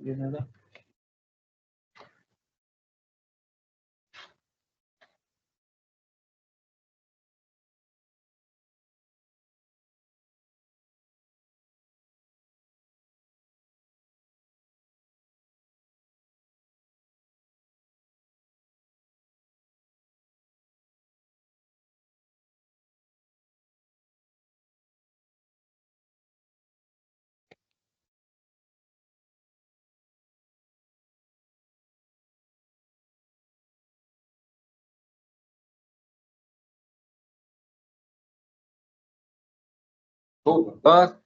Ég með það. Góðan dag.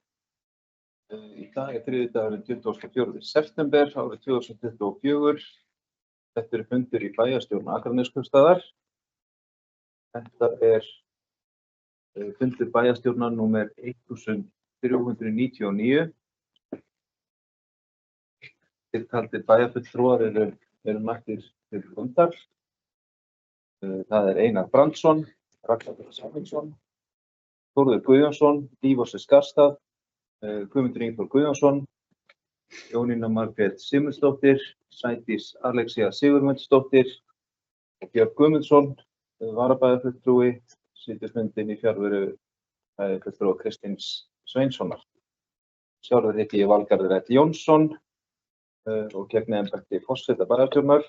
Í dag þriðjudagurinn 24. september árið 2024. Þetta fundur í bæjarstjórn Akraneskaupstaðar. Þetta fundur bæjarstjórnar númer 1399. Tiltaldir bæjarfulltrúar eru mættir til fundar. Það Einar Brandsson, Ragnar Sæmundsson, Þórður Guðjónsson, Ívar Skarstad, Guðmundur Ingþór Guðjónsson, Jónína Margrét Sigmundsdóttir, Sædís Alexía Sigurmundsdóttir og Björn Guðmundsson, varabæjarfulltrúi, situr fundinn í fjarveru bæjarfulltrúa Kristins Sveinssonar. Sjálfur heiti ég Valgarður L. Jónsson og gegni embætti forseta bæjarstjórnar.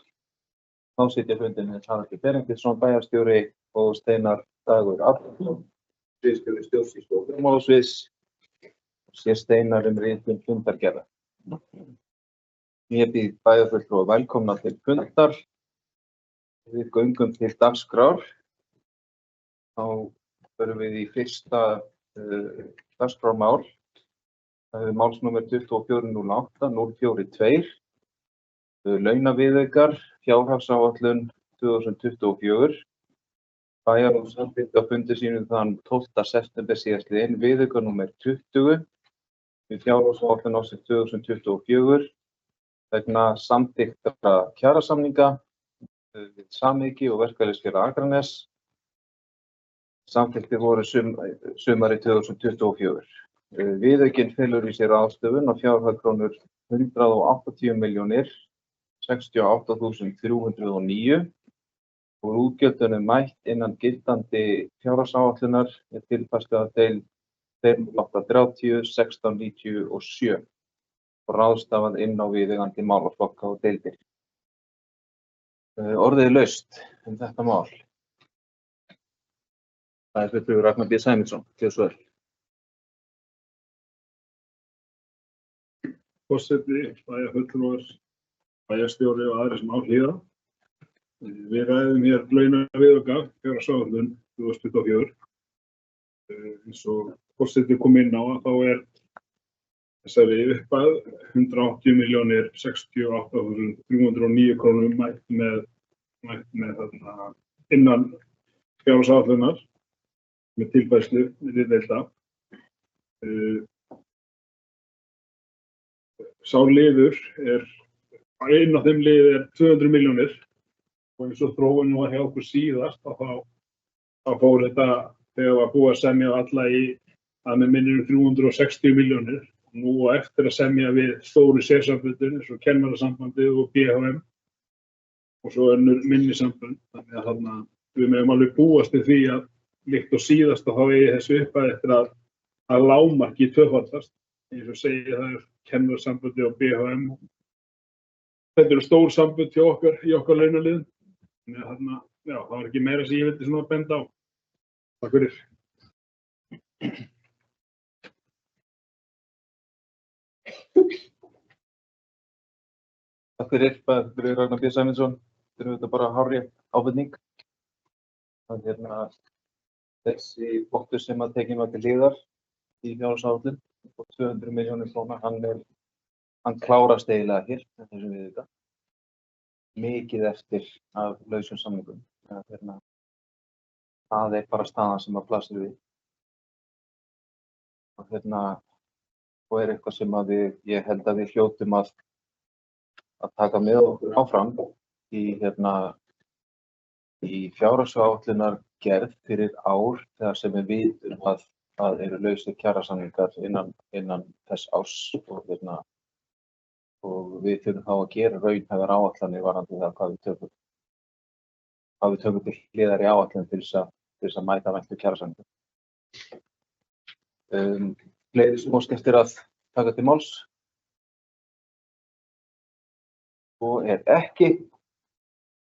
Þá sitja fundinn Haraldur Benediktsson bæjarstjóri og Steinar Dagur Árnason, sviðsstjóri stjórnsýslu og fjármálasviðs. Sér Steinar ritun fundargerðar. Ég býð bæjarfulltrúa velkomna til fundar. Við göngum til dagskrár. Þá förum við í fyrsta dagskrármál. Það málsnúmer 2408-042. Launaviðaukar, fjárhagsáætlun 2024. Bæjarráð samþykkti á fundi sínum þann 12. september síðastliðinn viðauka númer 20 við fjárhagsáætlun ársins 2024 vegna samþykktra kjarasamninga við Samhyggi og Verkalýðsfélag Akraness. Samþykktir voru sumarið 2024. Viðaukinn felur í sér ráðstöfun á fjárhæð krónur 180.068.309 og útgjöldunum mætt innan gildandi fjárhagsáætlunar tilfærsluðardeild 2830-1697 og ráðstafað inn á viðeigandi málaflokka og deildir. Orðið er laust þetta mál. Bæjarfulltrúi Ragnar B. Sæmundsson, gjörðu svo vel. Forseti, bæjarfulltrúar, bæjarstjóri og aðrir sem á hlýða. Við ræðum hér launaviðauka fjárhagsáætlun 2024. Eins og forseti kom inn á þá þessari upphæð 180.068.309 krónum mætt með innan fjárhagsáætlunar með tilfærslu milli deilda. Sá liður einn af þeim liði 200 milljónir og eins og þróunin var hjá okkur síðast þá fór þetta þegar var búið að semja alla í að með minnir 360 milljónir. Nú og eftir að semja við stóru sérsamböndin eins og Kennarasambandið og BHM og svo önnur minni sambönd. Þannig að við megum alveg búast við því að líkt og síðast þá eigi þessu upphæð eftir að lágmarki tvöfaldast. Eins og segi það Kennarasambandið og BHM. Þetta eru stór sambönd hjá okkar í okkar launaliðum. Þannig að það var ekki meira sem ég vildi svona benda á. Takk fyrir. Takk fyrir, bæjarfulltrúi Ragnar B. Sæmundsson. Þetta þetta bara hárrétt ábending. Þessi pottur sem tekinn var til hliðar í fjárhagsáætlun og 200 milljónir króna, hann klárast eiginlega hér með þessum viðauka. Mikið eftir af lausum samningum. Það bara staðan sem blasir við. Og eitthvað sem ég held að við hljótum að taka með okkur áfram í fjárhagsáætlunargerð fyrir ár þegar sem við vitum að eru lausir kjarasamningar innan þess árs og og við þurfum þá að gera raunhæfar áætlanir varðandi það hvað við tökum til hliðar í áætlun til þess að mæta væntu kjarasamningum. Fleiri sem óska eftir að taka til máls? Og ekki,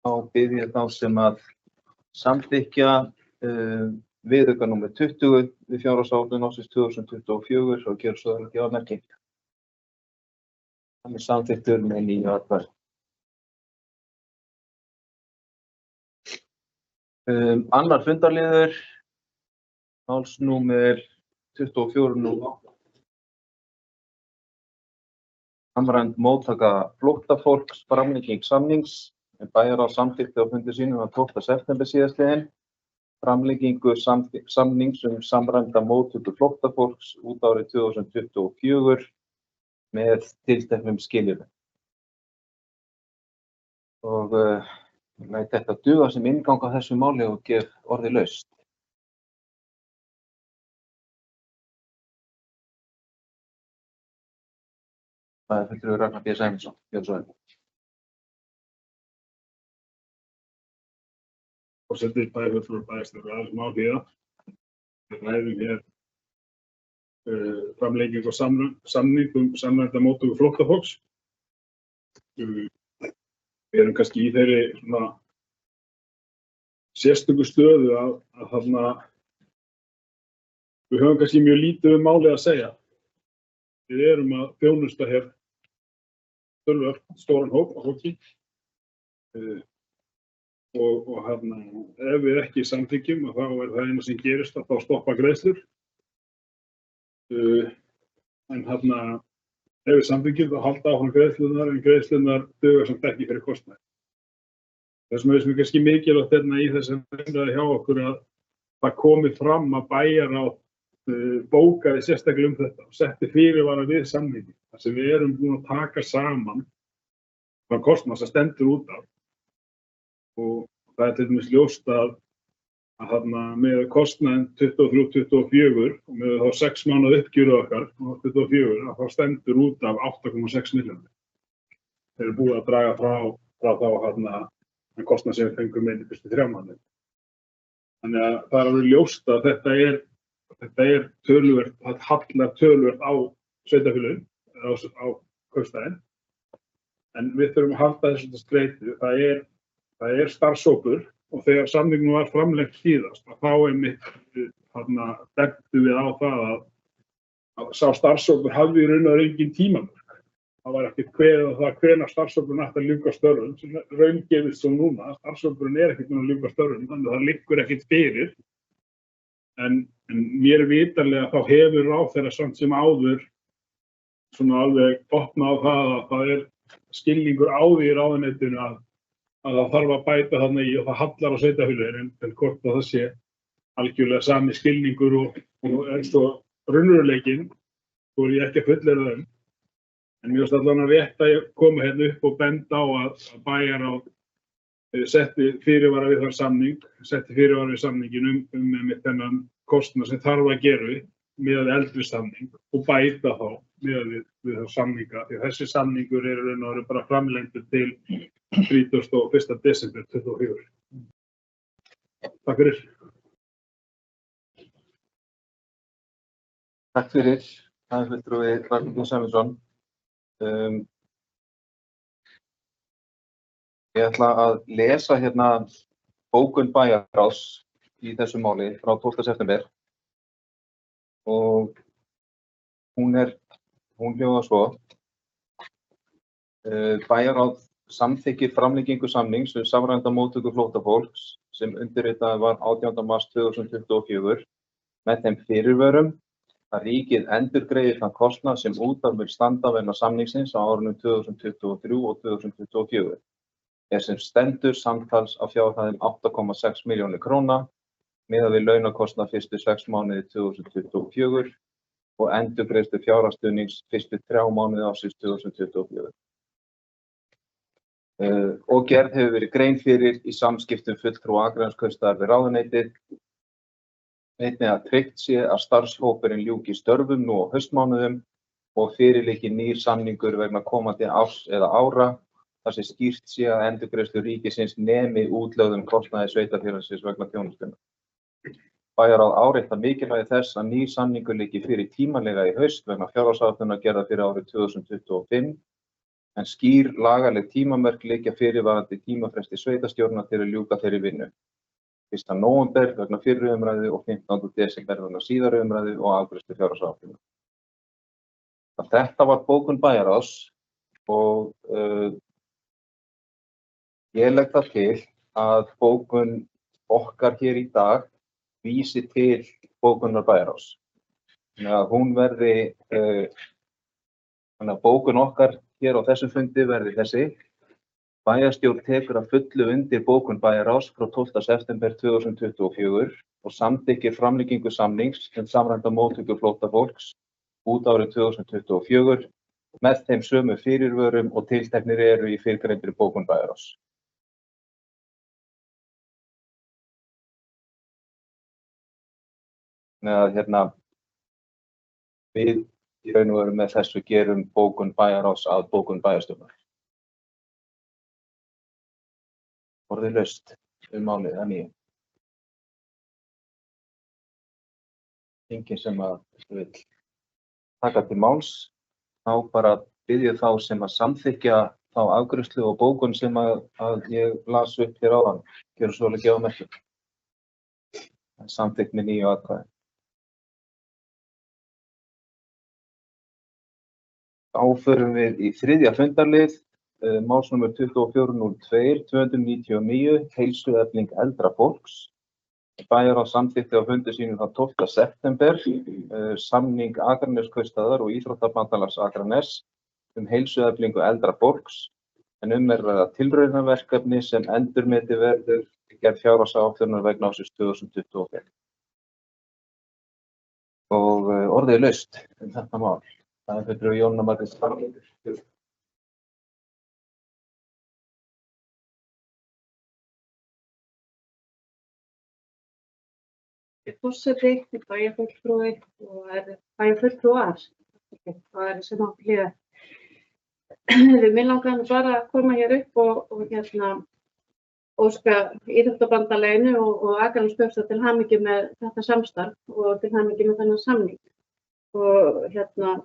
þá bið ég þá sem að samþykkja viðauka númer 20 við fjárhagsáætlun ársins 2024 og gera svo að gefa merki. Hann samþykktur með 9 atkvæði. Annar fundarliður, máls númer 2408. Samræmd móttaka flóttafólks framlenging samnings en bæjarráð samþykkti á fundi sínum 12. september síðastliðinn framlengingu samnings samræmda móttöku flóttafólks út árið 2024 með tilteknum skilyrðum. Og læt þetta duga sem inngang á þessu máli og gef orðið laust. Það fulltrúi Ragnar B. Sæmundsson, Björnsson. Forseti bæjarfulltrúi bæjarstjóri aðeins mál hér. Við ræðum hér framlenging og samning samræmda móttöku flóttafólks. Við erum kannski í þeirri svona sérstöku stöðu að þarna við höfum kannski mjög lítið málið að segja. Við erum að þjónusta hér töluvert stóran hóp af fólki og ef við ekki samþykkjum þá það eina sem gerist að þá stoppa greiðslur. En ef við samþykkjum þá halda áfram greiðslurnar en greiðslurnar duga samt ekki fyrir kostnaði. Það sem er kannski mikilvægt í þessari umræðu hjá okkur að það komi fram að bæjarráð bókaði sérstaklega þetta og setti fyrirvara við samninginn. Þar sem við erum búin að taka saman hvað kostnað sem stendur út af. Og það til dæmis ljóst að með kostnaðinn 23-24 og með þá 6 mánaða uppgjöru okkar á 24 að þá stendur út af 8,6 milljónir. Þeir eru búið að draga frá þá kostnað sem við fengum með í fyrstu 3 mánuði. Þannig að það alveg ljóst að þetta er töluvert, það hallar töluvert á sveitarfélögin, á kaupstaðinn. En við þurfum að halda þessu til streitu. Það er starfshópur og þegar samningurinn var framlengt síðast, þá einmitt bentum við á það að sá starfshópur hafði í raun og veru engin tímamörk. Það var ekkert kveðið á það hvenær starfshópurinn ætti að ljúka störfum, sem raungefist sem núna. Starfshópurinn er ekkert að ljúka störfum, þannig að það liggur ekkert fyrir. En mér vitanlega þá hefur ráðherra samt sem áður svona alveg opnað á það að það er skilningur á því í ráðuneytinu að það þarf að bæta þarna í og það hallar á sveitarfélögin en hvort að það sé algjörlega sami skilningur og eins og raunveruleikinn þó er ég ekki að fullyrða þeim. En mér finnst allavega rétt að koma hérna upp og benda á að bæjarráð setti fyrirvara við þann samning, setti fyrirvara við samningin með þennan kostnað sem þarf að gera með eldri samning og bæta þá með við þá samninga. Því þessi samningur er raun og veru bara framlengdur til 31. desember 2024. Takk fyrir. Takk fyrir. Það er fulltrúi Ragnar B. Sæmundsson. Ég ætla að lesa hérna bókun bæjarráðs í þessu máli frá 12. september og hún hljóðar svo. Bæjarráð samþykkir framlengingu samnings samræmda móttöku flóttafólks sem undirritaður var 18. mars 2024 með þeim fyrirvörum að ríkið endurgreiðir þann kostnað sem út af mun standa vegna samningsins á árunum 2023 og 2024. Sem stendur samtals á fjárhæðum 8,6 milljónir króna miðað við launakostnað fyrstu 6 mánuði 2024 og endurgreiðslu fjárhagsstuðnings fyrstu 3 mánuði ársins 2024. Og gerð hefur verið grein fyrir í samskiptum fulltrúa Akraneskaupstaðar við ráðuneytið. Einnig að tryggt sé að starfshópurinn ljúki störfum nú á haustmánuðum og fyrir liggi nýr samningur vegna komandi árs eða ára þar sem skýrt sé að endurgreiðslur ríkisins nemi útlögðum kostnaði sveitarfélagsins vegna þjónustunnar. Bæjarráð áréttar mikilvægi þess að nýr samningur liggi fyrir tímanlega í haust vegna fjárhagsáætlunar gerðar fyrir árið 2025 en skýr lagaleg tímamörk liggja fyrir varðandi tímafresti sveitarstjórna til að ljúka þeirri vinnu. 1. nóvember vegna fyrri umræðu og 15. desember vegna síðari umræðu og afgreiðslu fjárhagsáætlunar. Þetta var bókun bæjarráðs og ég legg það til að bókun okkar hér í dag vísi til bókunar bæjarráðs. Þannig að hún verði, þannig að bókun okkar hér á þessum fundi verði þessi. Bæjarstjórn tekur að fullu undir bókun bæjarráðs frá 12. september 2024 og samþykkir framlengingu samnings samræmda móttöku flóttafólks út árið 2024 með þeim sömu fyrirvörum og tilteknir eru í fyrrgreindri bókun bæjarráðs. Þannig að við í raun og veru með þessu gerum bókun bæjarráðs að bókun bæjarstjórnar. Orðið laust málið að nýju. Enginn sem að vill taka til máls, þá bara biðja þá sem að samþykkja þá afgreiðslu og bókun sem að ég las upp hér áðan. Gjöru svo alveg gefa merki. Samþykkt með 9 atkvæði. Þá förum við í 3. fundarlið, málsnúmer 2402, 299, heilsuefling eldra fólks. Bæjarráð samþykkti á fundi sínum þann 12. september, samning Akraneskaupstaðar og Íþróttabandalags Akraness heilsueflingu eldra fólks, en er ræða tilraunaverkefni sem endurmeti verður gerð fjárhagsáætlunar vegna ársins 2025. Og orðið laust þetta mál. Það fyrir Jóna Margrét Starlingur. Forseti, bæjarfulltrúi og bæjarfulltrúar. Það sem átti hlýða. Mig langaði bara að koma hér upp og óska Íþróttabandalaginu og Akraneskaupstað til hamingju með þetta samstarf og til hamingju með þennan samning. Og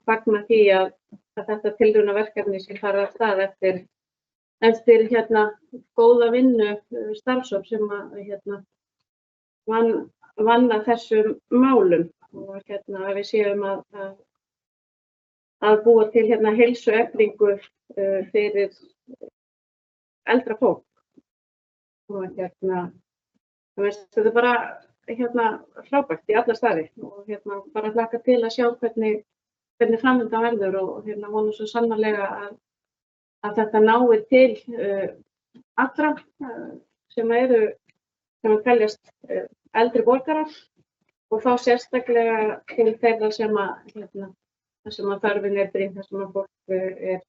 fagna því að þetta tilraunaverkefni sem fara af stað eftir góða vinnu starfshóps sem vann að þessum málum og að við séum að búa til heilsueflingu fyrir eldra fólk. Og þetta er bara frábært í alla staði og bara hlakka til að sjá hvernig framvindan verður og vona svo sannarlega að þetta nái til allra sem teljast eldri borgarar og þá sérstaklega til þeirra sem að þörfin er brýn, þar sem að fólk er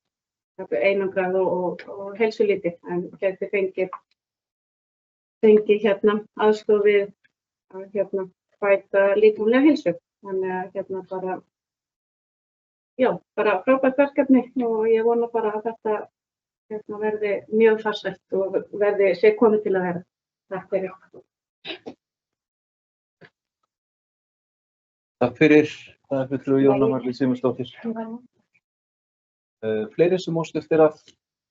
einangrað og heilsulítið en geti fengið aðstoð við að bæta líkamlega heilsu. Þannig að bara frábært verkefni og ég vona bara að þetta verði mjög farsælt og sé komið til að vera. Takk fyrir. Takk fyrir. Það er fulltrúi Jóna Margrét Sigmundsdóttir. Fleiri sem óska eftir að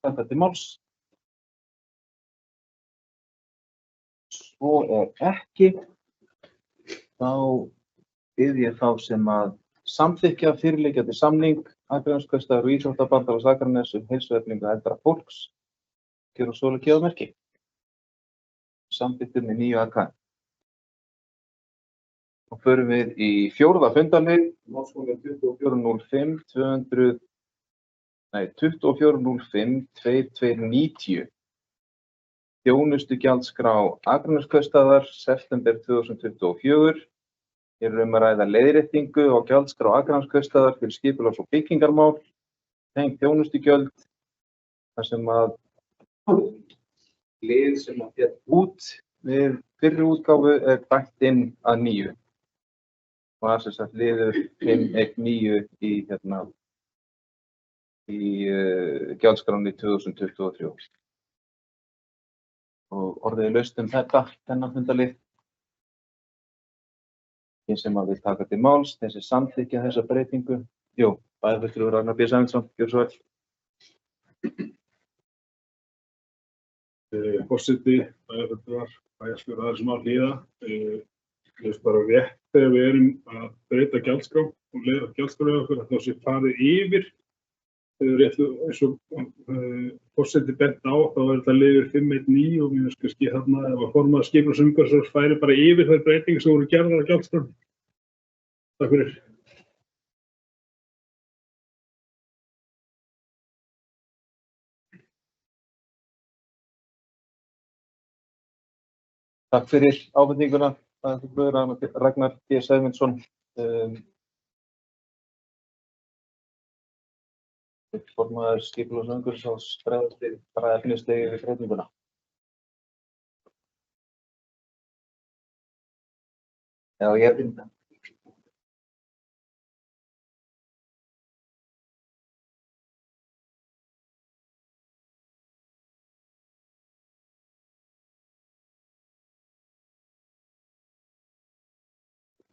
taka til máls? Svo ekki. Þá bið ég þá sem að samþykkja fyrirliggjandi samning Akraneskaupstaðar og Íþróttabandalags Akraness heilsueflingu eldra fólks. Gjöru svo alveg gefa merki. Samþykktir með 9 atkvæði. Og förum við í 4. fundarlið, málsnúmer 2405, 2290. Þjónustugjaldskrá Akraneskaupstaðar, september 2024. Hér er að ræða leiðréttingu á gjaldskrá Akraneskaupstaðar fyrir skipulags- og byggingarmál, tengd þjónustugjöld, þar sem að lið sem að féll út við fyrri útgáfu er bætt inn að nýju. Og það er liður 519 í í gjaldskránni 2023. Og orðið laust þennan fundarlið. Þeir sem að vil taka til máls, þessi samþykkja þessa breytingu. Jú, bæjarfulltrúi Ragnar B. Sæmundsson, gjörðu svo vel. Forseti, bæjarfulltrúar, bæjarstjórar aðeins mál hlýða. Ég finnst bara rétt þegar við erum að breyta gjaldskrá og leiða gjaldskrá við okkur að þá sé farið yfir. Rétt eins og forseti bent á, þá er þetta liður 519 og mér finnst kannski þarna ef að formaður skipulags- og umhverfisráðs færi bara yfir þær breytingar sem voru gerðar á gjaldskránni. Takk fyrir. Takk fyrir ábendinguna, Ragnar B. Sæmundsson. Formaður skipulags- og umhverfisráðs bregðast við bara efnislega við breytinguna. Já, ég finn það.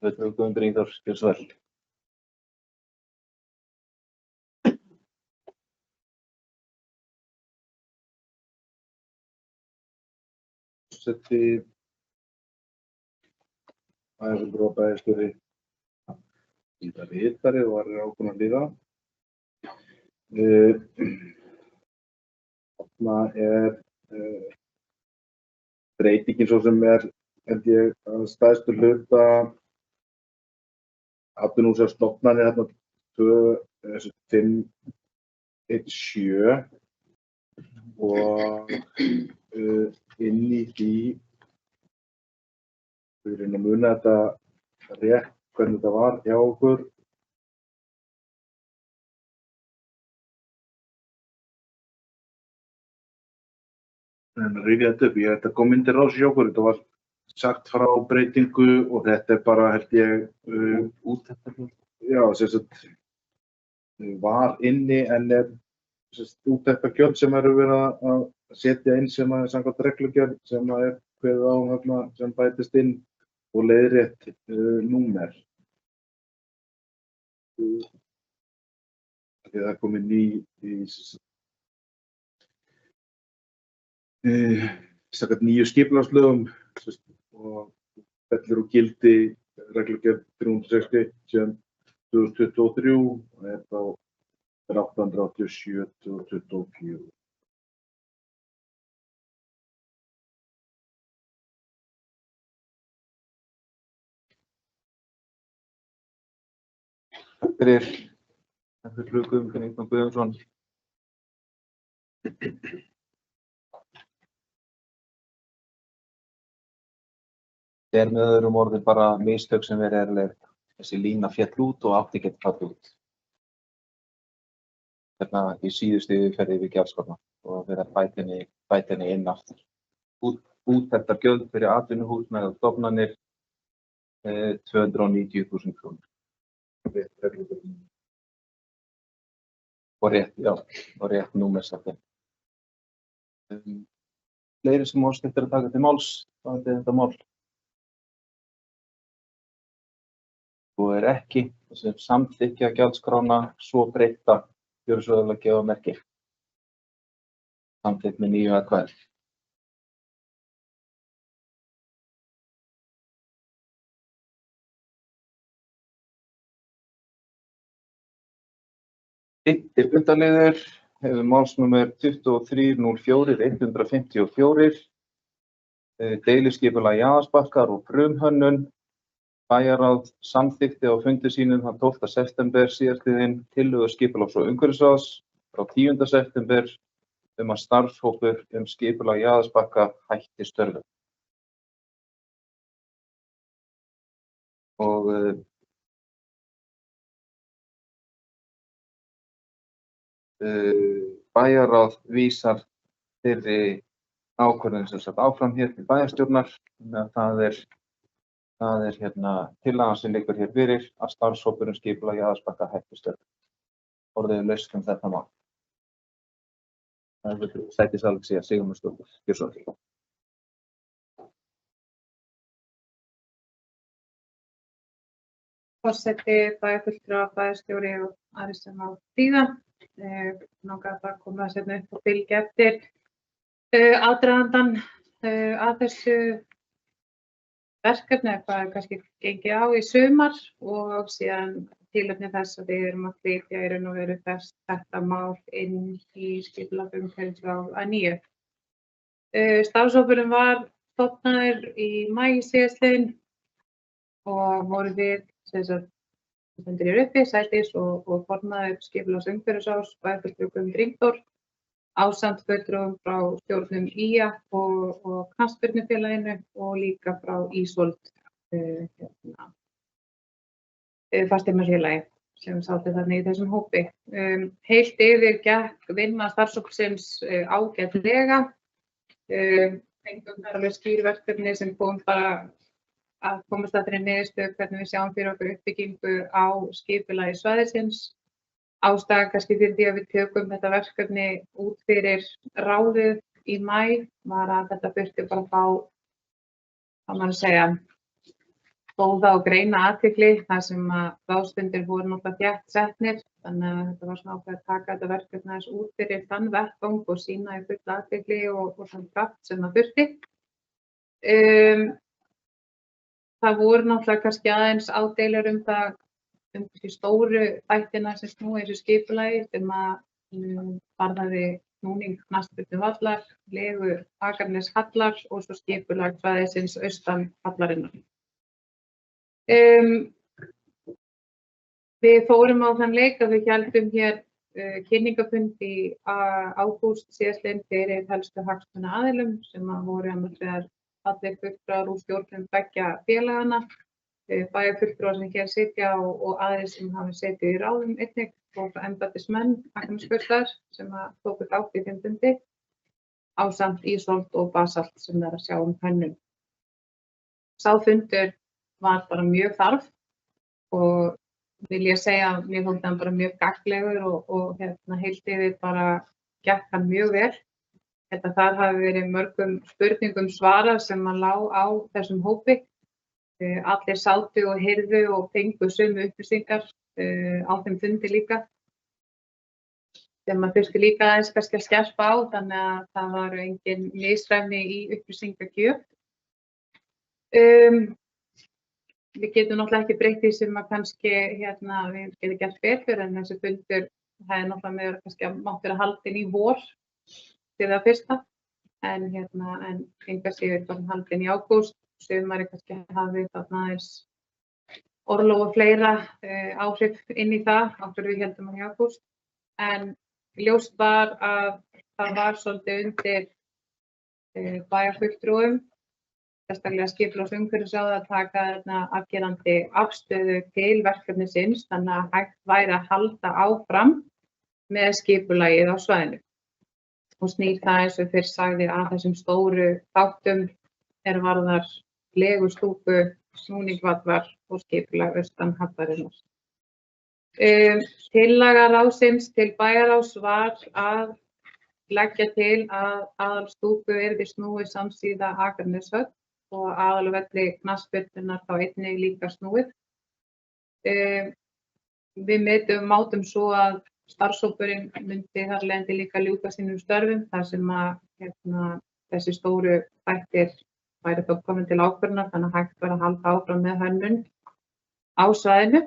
Guðmundur Ingþór, gjörðu svo vel. Forseti, bæjarfulltrúar, bæjarstjóri, ritari og aðrir ákveðnar hlýða. Þarna breytingin svo sem held ég að stærstu hluta atvinnuvegastofnanir þarna 517 og inn í því við erum að muna þetta rétt hvernig þetta var hjá okkur. En að rifja þetta upp, þetta kom inn til ráðs hjá okkur, þetta var sagt frá breytingu og þetta er bara held ég úttektargjöld. Já, sem sagt var inni en úttektargjöld sem eru verið að setja inn sem að samkvæmt reglugerð sem að kveðið á þarna sem bætist inn og leiðrétt númer. Það kom inn í samkvæmt nýju skipulagslögum og fellur úr gildi reglugerð 360 síðan 2023 og þá 887/2024. Takk fyrir. Takk fyrir Guðmundur Ingþór Guðjónsson. Þetta er með öðrum orðum bara mistök sem verið erlega. Þessi lína féll út og átti ekki að falla út. Þarna í síðustu yfirferð yfir gjaldskránna og verið að bæta henni inn aftur. Úttektargjöld fyrir atvinnuhúsnæði og stofnanir 290.000 kr. Og rétt númersetning. Fleiri sem óskast að taka til máls, það er þetta mál. Og ekki sem samþykkja gjaldskrána svo breytta gjörðu svo vel að gefa merki. Samþykkt með 9 atkvæði. Fimmti fundarliður hefur málsnúmer 23.04.154. Deiliskipulag Jaðarsbakkar og frumhönnun. Bæjarráð samþykkti á fundi sínum þann 12. september síðastliðinn tillögu skipulags- og umhverfisráðs frá 10. september að starfshópur skipulag Jaðarsbakka hætti störfum. Og bæjarráð vísar þeirri ákvörðun sem sagt áfram hér til bæjarstjórnar. Það er tillagan sem liggur hér fyrir að starfshópurinn skipulag Jaðarsbakka hætti störfum. Orðið laust þetta mál. Það er Sædís Alexía Sigmundsdóttir, gjörðu svo vel. Forseti, bæjarfulltrúar, bæjarstjóri og aðrir sem á þýða. Langar bara að koma seinna upp og fylgja eftir aðdragandann að þessu verkefni, hvað er kannski gengið á í sumar og síðan tilefni þess að við erum að flytja í raun og veru þetta mál inn í skipulag umhverfisráð að nýju. Starfshópurinn var stofnaður í maí síðastliðinn og voru við stendur hér uppi, Sædís og formaður skipulags umhverfisráðs, bæjarfulltrúi Guðmundur Ingþór, ásamt fulltrúum frá stjórnum IA og knattspyrnufélaginu og líka frá Ísvold fasteignafélagi sem sátu þarna í þessum hópi. Heilt yfir gekk vinna starfshópsins ágætlega. Fengum þar alveg skýr verkefni sem kom bara að komast að þeirri niðurstöðu hvernig við sjáum fyrir okkur uppbyggingu á skipulagi svæðisins. Ástæðan kannski fyrir því að við tökum þetta verkefni út fyrir ráðið í maí var að þetta þurfti bara að fá, hvað maður að segja, góða og greina athygli þar sem að ráðsfundir voru náttúrulega þétt setnir, þannig að þetta var svona ákveðið að taka þetta verkefni aðeins út fyrir þann vettvang og sýna í fulla athygli og þann kraft sem það þurfti. Það voru náttúrulega kannski aðeins ádeilur það kannski stóru þættina sem snúa í þessu skipulagi sem að varðaði snúning knattspyrnuvallar, legu Akraneshallar og svo skipulag svæðisins austan hallarinnar. Við fórum á þann leik að við héldum hér kynningafund í ágúst síðastliðinn fyrir helstu hagsmunaaðilum sem að voru annars vegar allir fulltrúar úr stjórnum beggja félagana, bæjarfulltrúar sem hér sitja og aðrir sem hafa setið í ráðum einnig og embættismenn Akranesskaupstaðar sem tóku þátt í þeim fundi ásamt Ísvold og Basalt sem er að sjá hönnun. Sá fundur var bara mjög þarf og vil ég segja að mér þótti hann bara mjög gagnlegur og heilt yfir bara gekk hann mjög vel. Þar hafi verið mörgum spurningum svarað sem að lá á þessum hópi. Allir sátu og heyrðu og fengu sömu upplýsingar á þeim fundi líka. Sem maður þurfti líka aðeins kannski að skerpa á, þannig að það var engin misræmi í upplýsingagjöf. Við getum náttúrulega ekki breytt því sem að kannski við getum gert betur en þessi fundur hefði náttúrulega með kannski að mátt vera haldinn í vor til það fyrsta, en enga síður var haldinn í ágúst. Sumari kannski hafði þarna aðeins orlof og fleira áhrif inn í það, áttur við héldum hann í ágúst. En ljóst var að það var svolítið undir bæjarfulltrúum, sérstaklega skipulags umhverfisráði að taka þarna afgerandi afstöðu til verkefnisins, þannig að hægt væri að halda áfram með skipulagið á svæðinu. Og snýr það eins og fyrr sagði að þessum stóru þáttum varðar legustúku, snúningvallar og skipulag austan hallarinnar. Tillaga ráðsins til bæjarráðs var að leggja til að aðalstúku yrði snúið samsíða Akraneshöll og aðalvelli knattspyrnunnar þá einnig líka snúið. Við mátum svo að starfshópurinn myndi þar lendi líka ljúka sínum störfum þar sem að þessi stóru þættir væri þá komin til ákvörðunar, þannig að hægt var að halda áfram með hönnun á svæðinu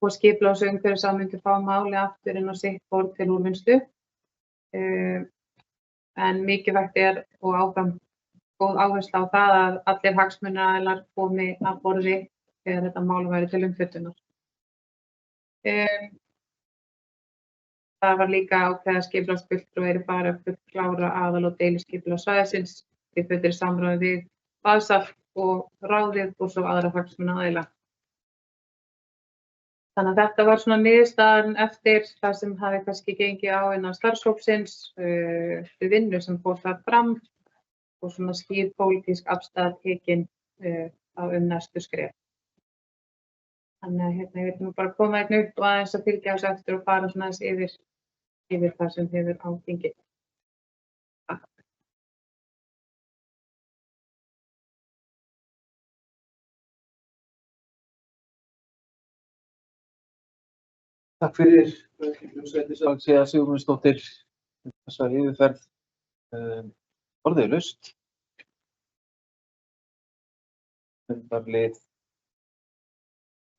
og skipulags umhverfisráð myndi fá máli aftur inn á sitt borð til úrvinnslu. En mikilvægt og áfram góð áhersla á það að allir hagsmunaaðilar komi að borði þegar þetta mál væri til umfjöllunar. Það var líka ákveðið að skipulagsfulltrúi bara að fullklára aðal- og deiliskipulag svæðisins í fullri samráði við Basalt og ráðið og svo aðra hagsmunaaðila. Þannig að þetta var svona niðurstaðan eftir það sem hafi kannski gengið á innan starfshópsins, við vinnu sem fór þar fram og svona skýr pólitísk afstaða tekin á næstu skref. Þannig að ég veit nú bara að koma upp og aðeins að fylgja þessu eftir og fara svona aðeins yfir það sem hefur á gengið. Takk fyrir Alexía Sigurmundsdóttir þessa yfirferð. Orðið er laust. Fundarlið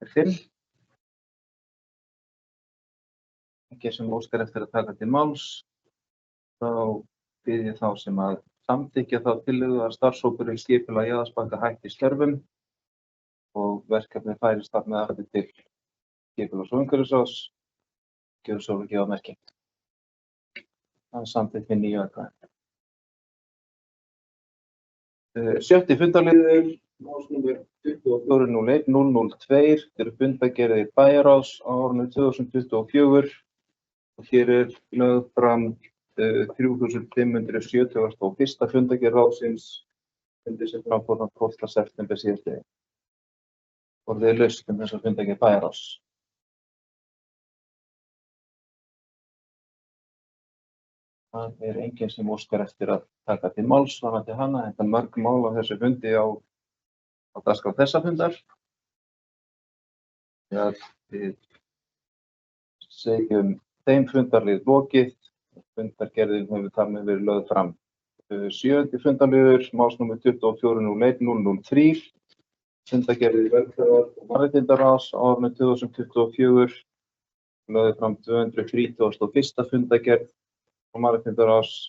er 5. Ekki sem óskar eftir að taka til máls. Þá bið ég þá sem að samþykkja þá tillögu að starfshópurinn skipulagi Jaðarsbakka hætti störfum og verkefnið færist þar með aftur til skipulags- og umhverfisráðs. Gjörðu svo ekki á merki. Það er samþykkt með 9 atkvæðum. 7. fundarliður, málsnúmer 24.01.002 eru fundargerðir bæjarráðs á árinu 2024 og hér er lögð fram 3571. fundargerð ráðsins sem framfór 12. september síðastliðinn. Orðið er laust þessa fundargerð bæjarráðs. Það er enginn sem óskar eftir að taka til máls varðandi hana, enda mörg mál á þessu fundi á dagskrá þessa fundar. Við segjum þeim fundarlið lokið, fundargerðin hefur þar með verið lögð fram. 7. fundarliður, málsnúmer 24.01.003, fundargerðir velferðar- og mannréttindaráðs á árinu 2024, lögð fram 231. fundargerð og mannréttindaráðs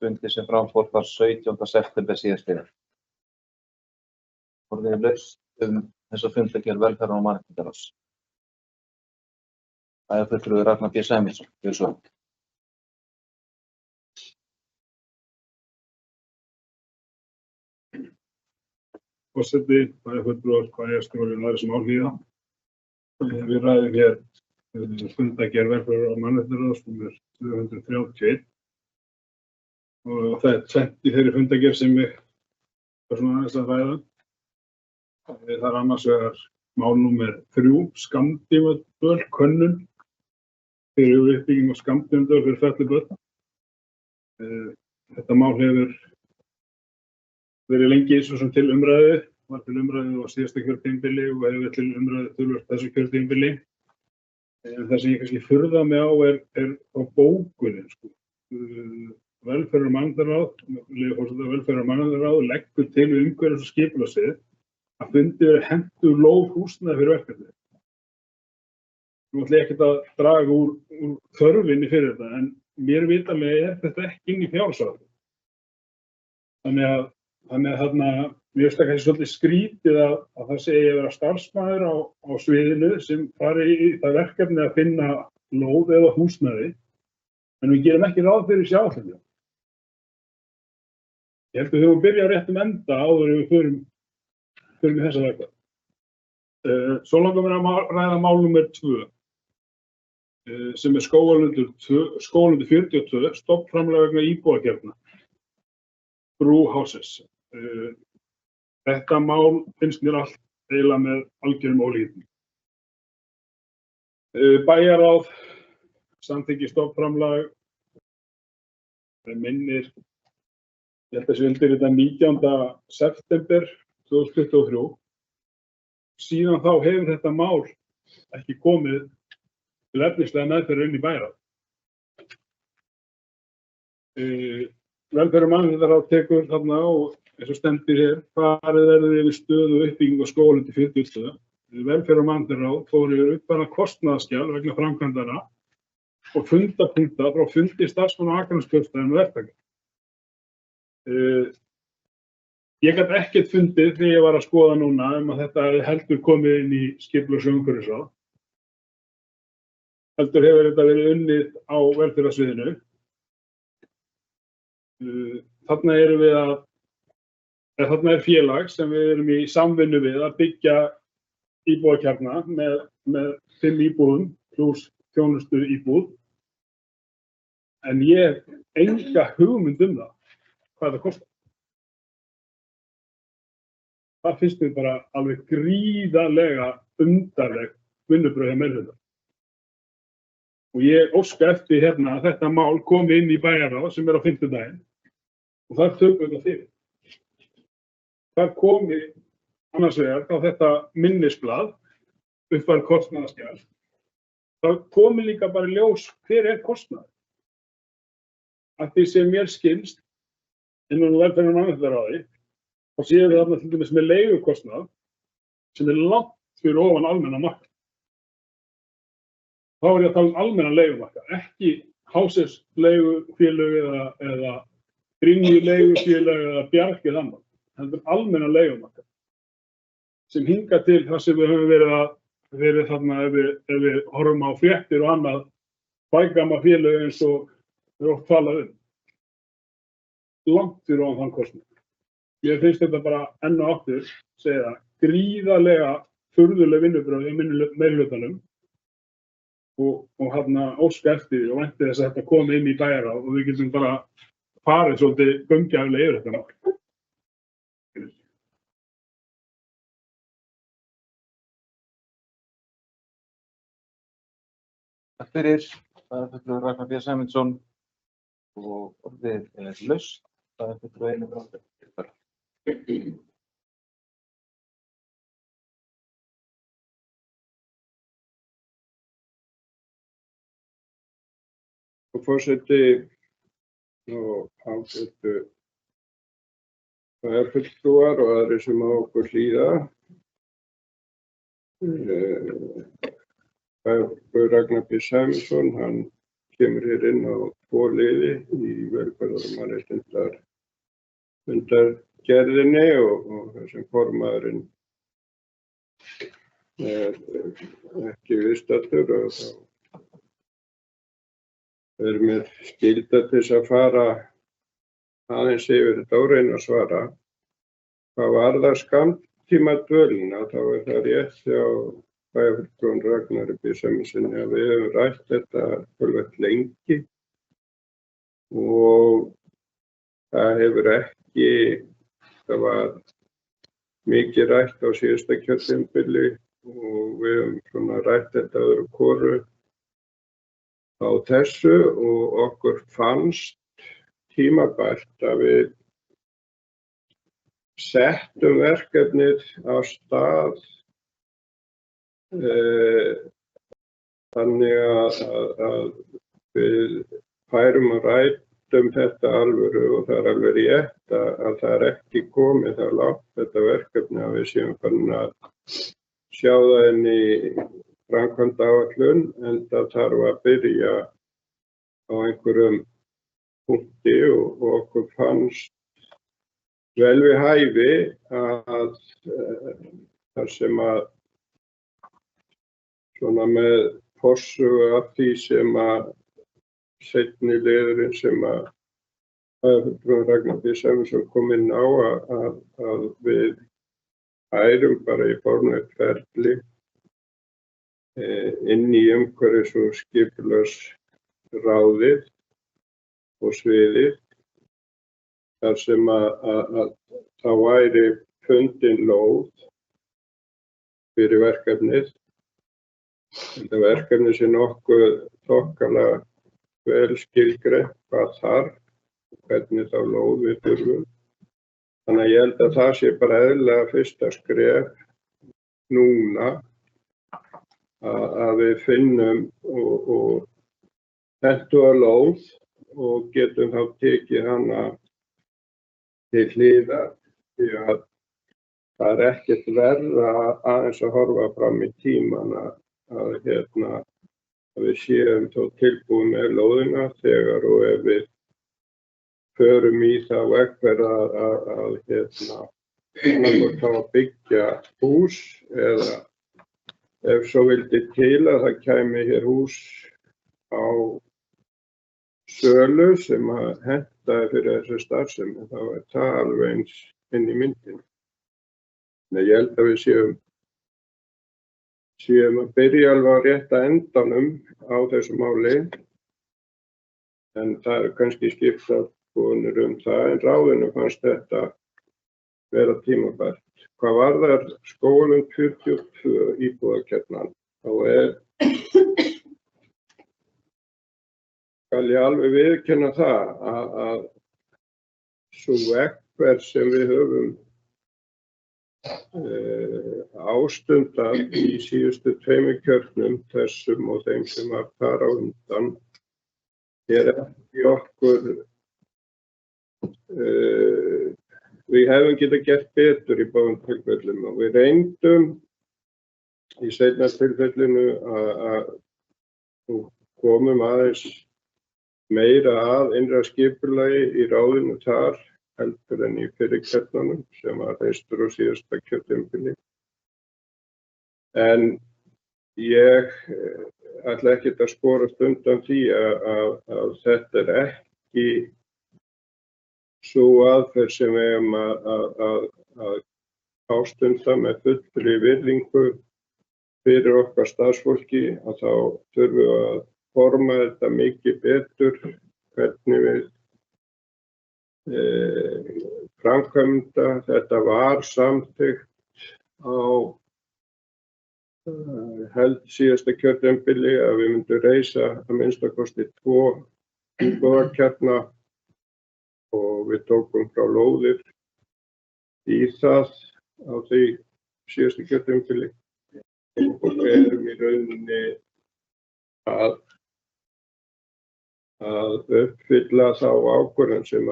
fundi sem framfór 17. september síðastliðinn. Orðið er laust þessa fundargerð velferðar- og mannréttindaráðs. Bæjarfulltrúi Ragnar B. Sæmundsson, gjörðu svo. Forseti, bæjarfulltrúar, bæjarstjóri Lárus Málhlíða. Við ræðum hér fundargerð velferðar- og mannréttindaráðs númer 231 og það er tvennt í þeirri fundargerð sem við erum aðeins að ræða. Það er annars vegar mál númer 3, skammtímadvöl, könnun fyrir uppbygging og skammtímadvöl fyrir fötluð börn. Þetta mál hefur verið lengi svo sem til umræðu, var til umræðu á síðasta kjörtímabili og hefur verið til umræðu töluvert þessu kjörtímabili. Það sem ég kannski furða mig á er á bókunin, sko. Velferðar- og mannréttindaráð leggur til við umhverfis- og skipulagssvið að fundi verið hentugt lóð húsnæði fyrir verkefnið. Nú ætla ég ekkert að draga úr þörfinni fyrir þetta, en mér vitanlega er þetta ekki inn í fjárhagsáætlun. Þannig að þarna, mér finnst það kannski svolítið skrítið að það sé að vera starfsmaður á sviðinu sem fari í það verkefni að finna lóð eða húsnæði, en við gerum ekki ráð fyrir þessi áætlun. Ég held að við höfum byrjað á réttum enda áður en við förum í þessa vegna. Svo langar mér að ræða mál númer 2, sem er skógalundur 42, stofnframlag vegna íbúðagerðar, Brú Houses. Þetta mál finnst mér allt eiginlega með algjörum ólíkindum. Bæjarráð samþykkir stofnframlag, minnir, ég held að þessi undir þetta 19. september 2023. Síðan þá hefur þetta mál ekki komið til efnislega meðferðar inn í bæjarráð. Velferðar- og mannréttindaráð tekur þarna og eins og stendur hér, farið verður yfir stöðu og uppbyggingu á skógalundi 42. Velferðar- og mannréttindaráð fór yfir uppfærða kostnaðarskjal vegna framkvæmdanna og fundapunkta frá fundi starfsmanna á Akraneskaupstaðnum með verktaka. Ég gat ekkert fundið þegar ég var að skoða núna að þetta heldur komið inn í skipulags- og umhverfisráð. Heldur hefur þetta verið unnið á velferðarsviðinu. Þarna er félag sem við erum í samvinnu við að byggja íbúðakjarna með 5 íbúðum pluss þjónustu íbúð. En ég hef enga hugmynd það, hvað það kostar. Það finnst mér bara alveg gríðarlega undarleg vinnubrögð hjá meirihluta. Og ég óska eftir hérna að þetta mál komi inn í bæjarráð sem er á 5. daginn og þar tökum við þetta fyrir. Þar komi annars vegar á þetta minnisblað uppfærð kostnaðarskjal það komi líka bara í ljós hver kostnaður. Að því sem mér skilst innan velferðar- og mannréttindaráði, þá séum við þarna til dæmis með leigukostnað sem langt fyrir ofan almenna markað. Þá ég að tala almennan leigumarkað, ekki hásesleigufélög eða Brynjuleigufélög eða Bjarg eða annað. Þetta almennan leigumarkað sem hingað til það sem við höfum verið þarna ef við horfum á fréttir og annað bægama félög eins og við oft talað langt fyrir ofan þann kostnað. Mér finnst þetta bara enn og aftur segja gríðarlega furðuleg vinnubrögð í meirihlutanum og óska eftir því og vænti þess að þetta komi inn í bæjarráð og við getum bara farið svolítið gaumgæfilega yfir þetta mál. Takk fyrir. Bæjarfulltrúi Ragnar B. Sæmundsson og orðið laust. Bæjarfulltrúi Einar Brandr. Forseti og ágætu bæjarfulltrúar og aðrir sem á okkur hlýða. Bæjarfulltrúi Ragnar B. Sæmundsson, hann kemur hér inn á 2 liði í velferðar- og mannréttindagerðinni og þessum formaðurinn ekki viðstaddur og þá mér skylda til þess að fara aðeins yfir þetta og reyna að svara. Hvað varðar skammtímadvölina, þá það rétt hjá bæjarfulltrúanum Ragnari B. Sæmundssoni að við höfum rætt þetta töluvert lengi og það hefur ekki, það var mikið rætt á síðasta kjörtímabili og við höfum svona rætt þetta öðru hvoru á þessu og okkur fannst tímabært að við settum verkefnið á stað þannig að við færum að rædum þetta alvöru og það alveg rétt að það ekki komið það langt þetta verkefni að við séum farin að sjá það inn í framkvæmdaáætlun en það þarf að byrja á einhverjum punkti og okkur fannst vel við hæfi að þar sem að svona með forsögu af því sem að seinni liðurinn sem að bæjarfulltrúinn Ragnar B. Sæmundsson kom inn á að við ærum bara í formlegt ferli inn í umhverfis- og skipulagsráðið og sviðið þar sem að þá væri fundin lóð fyrir verkefnið. Þetta verkefni sé nokkuð þokkalega vel skilgreint hvað þarf og hvernig þá lóð við þurfum. Þannig að ég held að það sé bara eðlilega fyrsta skref núna að við finnum og hentuga lóð og getum þá tekið hana til hliðar því að það er ekkert verra aðeins að horfa fram í tímann að við séum þó tilbúin með lóðina þegar og ef við förum í þá vegferð að byggja hús eða ef svo vildi til að það kæmi hér hús á sölu sem að hentaði fyrir þessu starfsemi, þá er það alveg eins inn í myndinni. Ég held að við séum að byrja alveg á rétta endanum á þessu máli, en það eru kannski skiptar skoðanir það, en ráðinu fannst þetta vera tímabært. Hvað varðar skólanum 42 íbúðakjarnan, þá skal ég alveg viðurkenna það að sú vegferð sem við höfum ástundað í síðustu 2 kjörnum, þessum og þeim sem var þar á undan, ekki okkur, við hefum getað gert betur í báðum tilfellum og við reyndum í seinna tilfellinu að komum aðeins meira að innra skipulagi í ráðinu þar heldur en í fyrri kjörnunum sem var reistur á síðasta kjörtímabili. En ég ætla ekkert að skorast undan því að þetta er ekki sú aðferð sem við eigum að ástunda með fullri virðingu fyrir okkar starfsfólki, að þá þurfum við að forma þetta mikið betur, hvernig við framkvæmda. Þetta var samþykkt á held síðasta kjörtímabili að við myndum reisa að minnsta kosti 2 íbúðarkjarna og við tókum frá lóðir í það á því síðasta kjörtímabili og erum í rauninni að uppfylla þá ákvörðun sem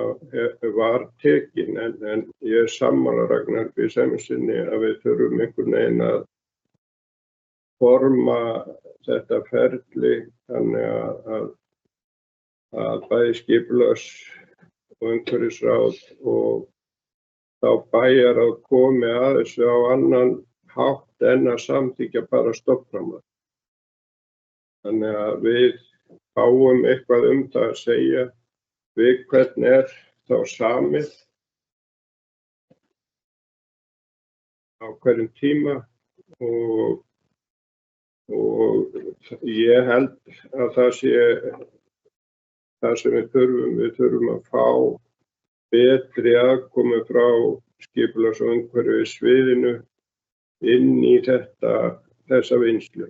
var tekin, en ég er sammála Ragnar Sæmundssyni að við þurfum einhvern veginn að forma þetta ferli þannig að bæði skipulags- og umhverfisráð og þá bæjarráð komi að þessu á annan hátt en að samþykkja bara stofnframlag. Þannig að við fáum eitthvað það að segja við hvernig þá samið á hverjum tíma og ég held að það sé það sem við þurfum að fá betri aðkomu frá skipulags- og umhverfissviðinu inn í þessa vinnslu.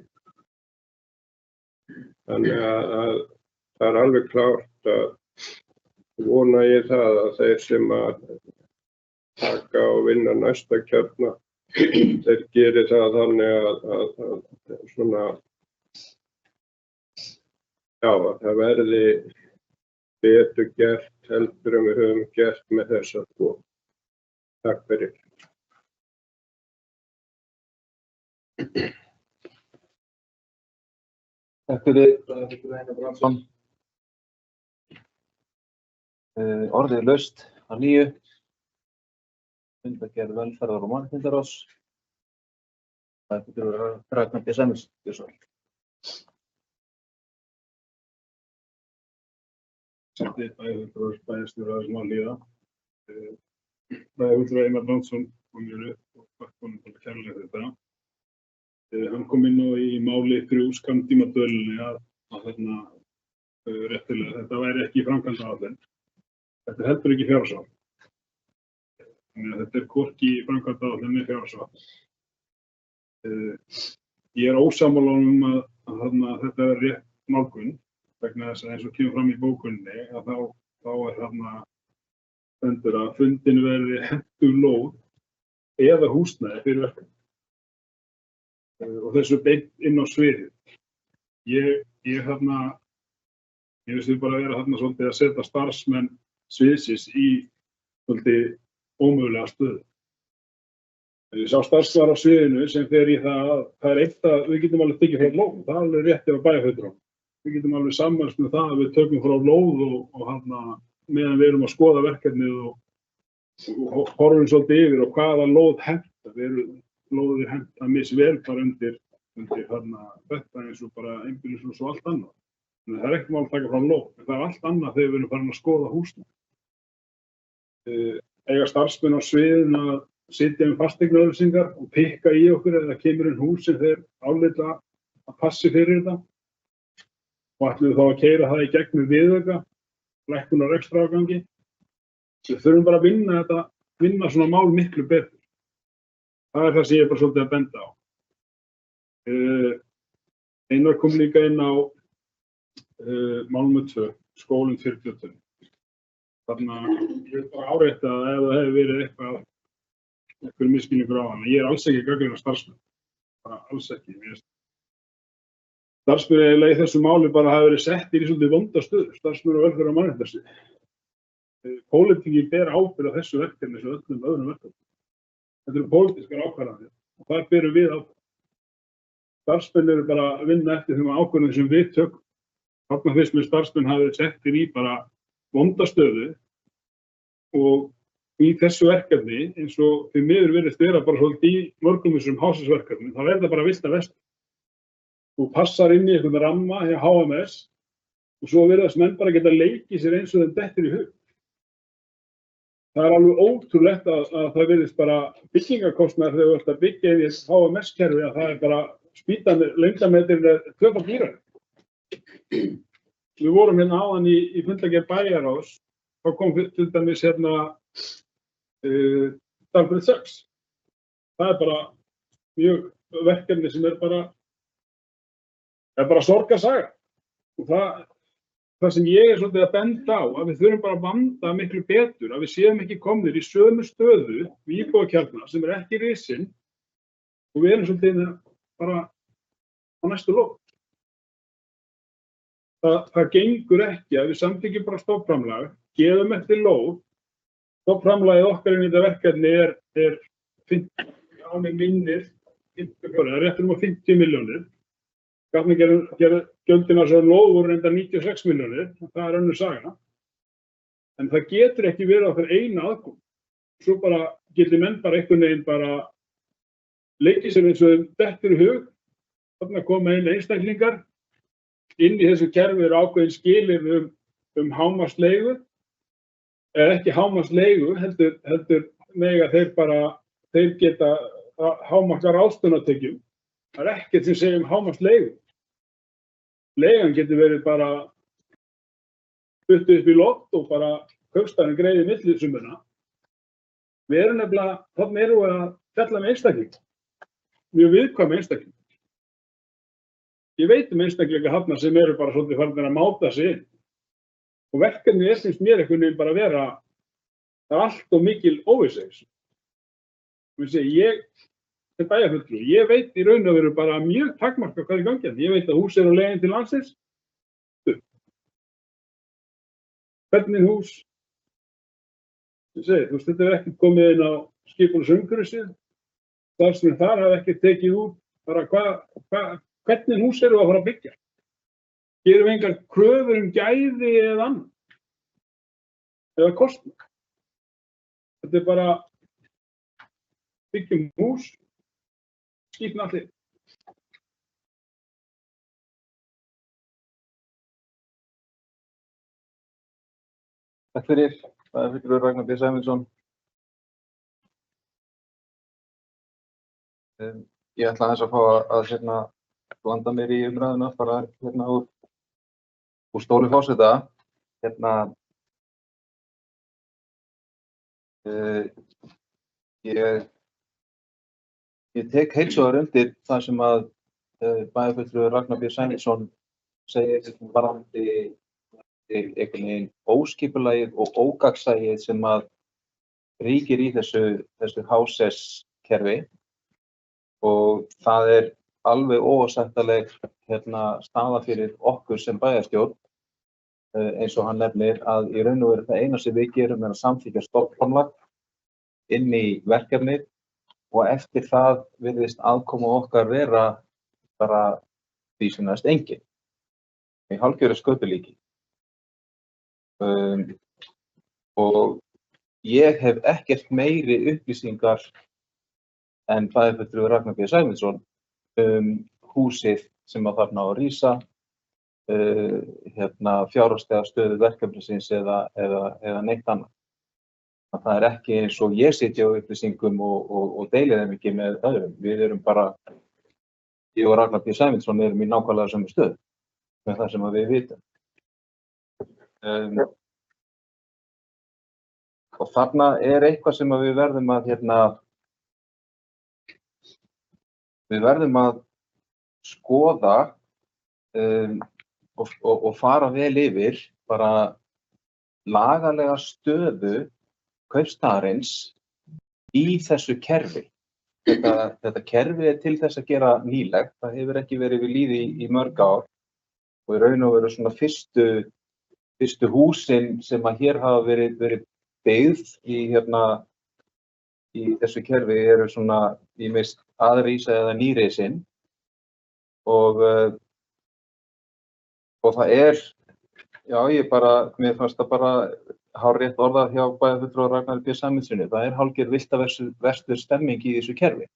Þannig að það er alveg klárt að vona ég það að þeir sem að taka og vinna næsta kjarna, þeir geri það þannig að svona, já, að það verði betur gert heldur en við höfum gert með þessa 2. Takk fyrir. Takk fyrir Einar Brandsson. Orðið er laust að nýju. Fundargerð velferðar- og mannréttindaráðs. Það er Ragnar Sæmundsson. Bæjarstjóri sem að líða. Bæjarstjóri Einar Brandsson kom mér upp og hvort honum bara kærlega þetta. Hann kom inn á í máli 3 skammtímadvölinni að réttilega þetta væri ekki framkvæmdaáætlun. Þetta er heldur ekki fjárhagsáætlun. Þannig að þetta er hvorki framkvæmdaáætlun né fjárhagsáætlun. Ég er ósammála að þetta er rétt nálgun vegna þess að eins og kemur fram í bókunni að þá er stendur að fundinu verði hentug lóð eða húsnæði fyrir verkefni. Og þessu beint inn á sviðið. Ég veist við bara vera svolítið að setja starfsmenn sviðsins í svolítið ómögulega stöðu. Ég sá starfsmenn á sviðinu sem fer í það að það er eitt að við getum alveg tekið frá lóð, það er alveg rétt ef að bæjarfulltrúa. Við getum alveg sammælst með það að við tökum frá lóð og meðan við erum að skoða verkefnið og horfum svolítið yfir og hvaða lóð henta. Lóðir henta misvel bara undir þetta eins og bara einbýlishús og allt annað. Þannig það er ekkert mál að taka frá lóð, en það er allt annað þegar við erum farin að skoða húsnæði. Eiga starfsmenn á sviðinu að sitja með fasteignaauglýsingar og pikka í okkur eða kemur inn hús sem þeir álita að passi fyrir þetta. Og ætlum við þá að keyra það í gegnum viðauka, lækkun á rekstrarafgangi. Við þurfum bara að vinna svona mál miklu betur. Það er það sem ég er bara svolítið að benda á. Einar kom líka inn á mál númer 2, skólinn 40. Þannig að ég vil bara árétta að ef það hefur verið eitthvað einhver misskilningur á hana. Ég er alls ekki að gagnrýna starfsmenn, bara alls ekki. Mér finnst starfsmenn eiginlega í þessu máli bara hafa verið settir í svolítið vonda stöðu, starfsmenn og velferðar- og mannréttindasvið. Pólitíkin ber ábyrgð á þessu verkefni sem öllum öðrum verkefnum. Þetta eru pólitískar ákvarðanir og það berum við ábyrgð. Starfsmenn eru bara að vinna eftir þeim ákvörðunum sem við tökum. Þarna finnst mér starfsmenn hafa verið settir í bara vonda stöðu og í þessu verkefni, eins og því miður virðist vera bara svolítið í mörgum þessum hásisverkefnum, þá er það bara villt að vestur. Þú passar inn í einhvern ramma hjá HMS og svo virðast menn bara geta leikið sér eins og þeim dettur í hug. Það er alveg ótrúlegt að það virðist bara byggingarkostnaður þegar þú ert að byggja inn í HMS-kerfi að það er bara lengdametrinn er tvöfalt dýrari. Við vorum hérna áðan í fundargerð bæjarráðs, þá kom til dæmis hérna Dalbreyt 6. Það er bara mjög verkefni sem er bara sorgarsaga. Og það sem ég er svolítið að benda á, að við þurfum bara að vanda miklu betur, að við séum ekki komnir í sömu stöðu við íbúðakjarna sem er ekki risin og við erum svolítið bara á næstu lóð. Það gengur ekki að við samþykkjum bara stofnframlag, gefum eftir lóð, stofnframlagið okkar inn í þetta verkefni er 50, á mig minnir, það er réttur um 50 milljónir. Gatnagerðargjöldin á þessari lóð voru reyndar 96 milljónir, það er önnur saga. En það getur ekki verið á þeirra eina aðkom. Svo bara getur menn bara einhvern veginn bara leikið sér eins og þeim dettur í hug. Þarna koma inn einstaklingar. Inn í þessu kerfi eru ákveðin skilyrði hámarksleigu. Eða ekki hámarksleigu, heldur mega þeir geta hámarkar ráðstöfunartekjum. Það er ekkert sem segir hámarksleigu. Leigan getur verið bara upp í loft og bara kaupstaðurinn greiði millisumuna. Við erum nefnilega, þarna erum við að fjalla með einstakling. Mjög viðkvæm einstakling. Ég veit einstaklinga þarna sem eru bara svolítið farnir að máta sig inn. Og verkefnið finnst mér einhvern veginn bara að vera, það er allt og mikil óvissa. Ég sem bæjarfulltrúi, ég veit í raun og veru bara mjög takmarkað hvað er í gangi. Ég veit að hús er á leiðinni til landsins. Hvernig hús? Þetta er ekkert komið inn á skipunar- og umhverfissvið. Starfsmenn þar hafa ekkert tekið út bara hvernig hús eru að fara að byggja. Gerum við engar kröfur gæði eða annað. Eða kostnað. Þetta er bara byggjum hús, skýtum allir. Takk fyrir. Það er fyrir Ragnar B. Sæmundsson. Ég ætla aðeins að fá að blanda mér í umræðuna, bara úr stóli forseta. Ég tek heils hugar undir það sem að bæjarfulltrúi Ragnar B. Sæmundsson segir varðandi einhvern veginn óskipulagið og ógagnsæið sem að ríkir í þessu HSS-kerfi og það er alveg óásættanleg staða fyrir okkur sem bæjarstjórn eins og hann nefnir að í raun og veru það eina sem við gerum er að samþykkja stofnframlag inn í verkefnið og eftir það virðist aðkoma okkar vera bara því sem næst engin. Í hálfgerðu sköpulíki. Og ég hef ekkert meiri upplýsingar en bæjarfulltrúi Ragnar B. Sæmundsson húsið sem að þarna á að rísa, fjárhagslega stöðu verkefnisins eða neitt annað. Það er ekki eins og ég sitja á upplýsingum og deili þeim ekki með öðrum. Við erum bara, ég og Ragnar B. Sæmundsson erum í nákvæmlega sömu stöðu með það sem við vitum. Og þarna er eitthvað sem við verðum að skoða og fara vel yfir bara lagalega stöðu kaupstaðarins í þessu kerfi. Þetta kerfi til þess að gera nýlegt, það hefur ekki verið við lýði í mörg ár og í raun og veru svona fyrstu húsin sem að hér hafa verið byggð í þessu kerfi eru svona ýmist aðrísa eða nýrisin og það mér fannst það bara hárrétt orðað hjá bæjarfulltrúa Ragnari B. Sæmundssyni. Það hálfgerð villta verslur stemming í þessu kerfi.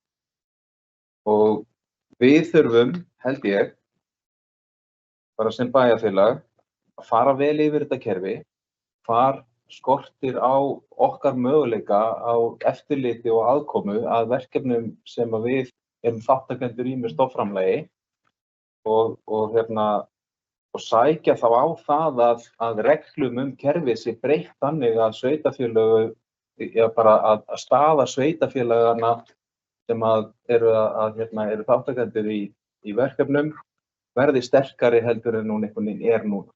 Og við þurfum, held ég, bara sem bæjarfélag, að fara vel yfir þetta kerfi, hvar skortir á okkar möguleika á eftirliti og aðkomu að verkefnum sem að við erum þáttakendur í með stofnframlagi og sækja þá á það að reglum kerfið sé breytt þannig að sveitarfélög, bara að staða sveitarfélagana sem eru þáttakendur í verkefnum verði sterkari heldur en hún einhvern veginn núna.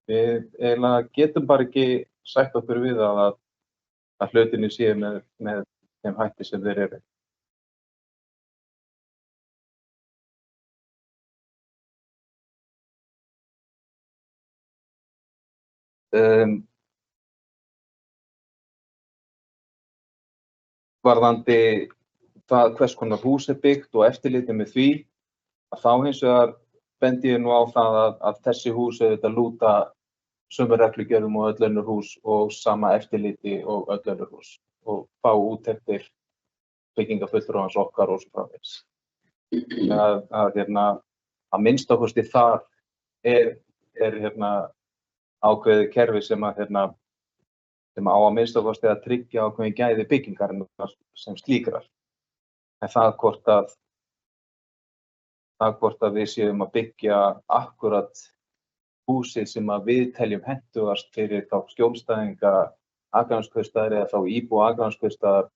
Við eiginlega getum bara ekki sætt okkur við að hlutinni séu með þeim hætti sem þeir eru. Varðandi það hvers konar hús byggt og eftirliti með því, að þá hins vegar bendi ég nú á það að þessi hús auðvitað lúta sömu reglugerðum og öll önnur hús og sama eftirliti og öll önnur hús og fá úttektir byggingafulltrúans okkar og svo framvegis. Að minnsta kosti þar ákveðið kerfi sem á að minnsta kosti að tryggja ákveðin gæði byggingarinnar sem slíkrar. En það hvort að við séum að byggja akkurat húsið sem að við teljum hentugast fyrir þá skjólstæðinga Akranskaupstaðar eða þá íbúa Akranskaupstaðar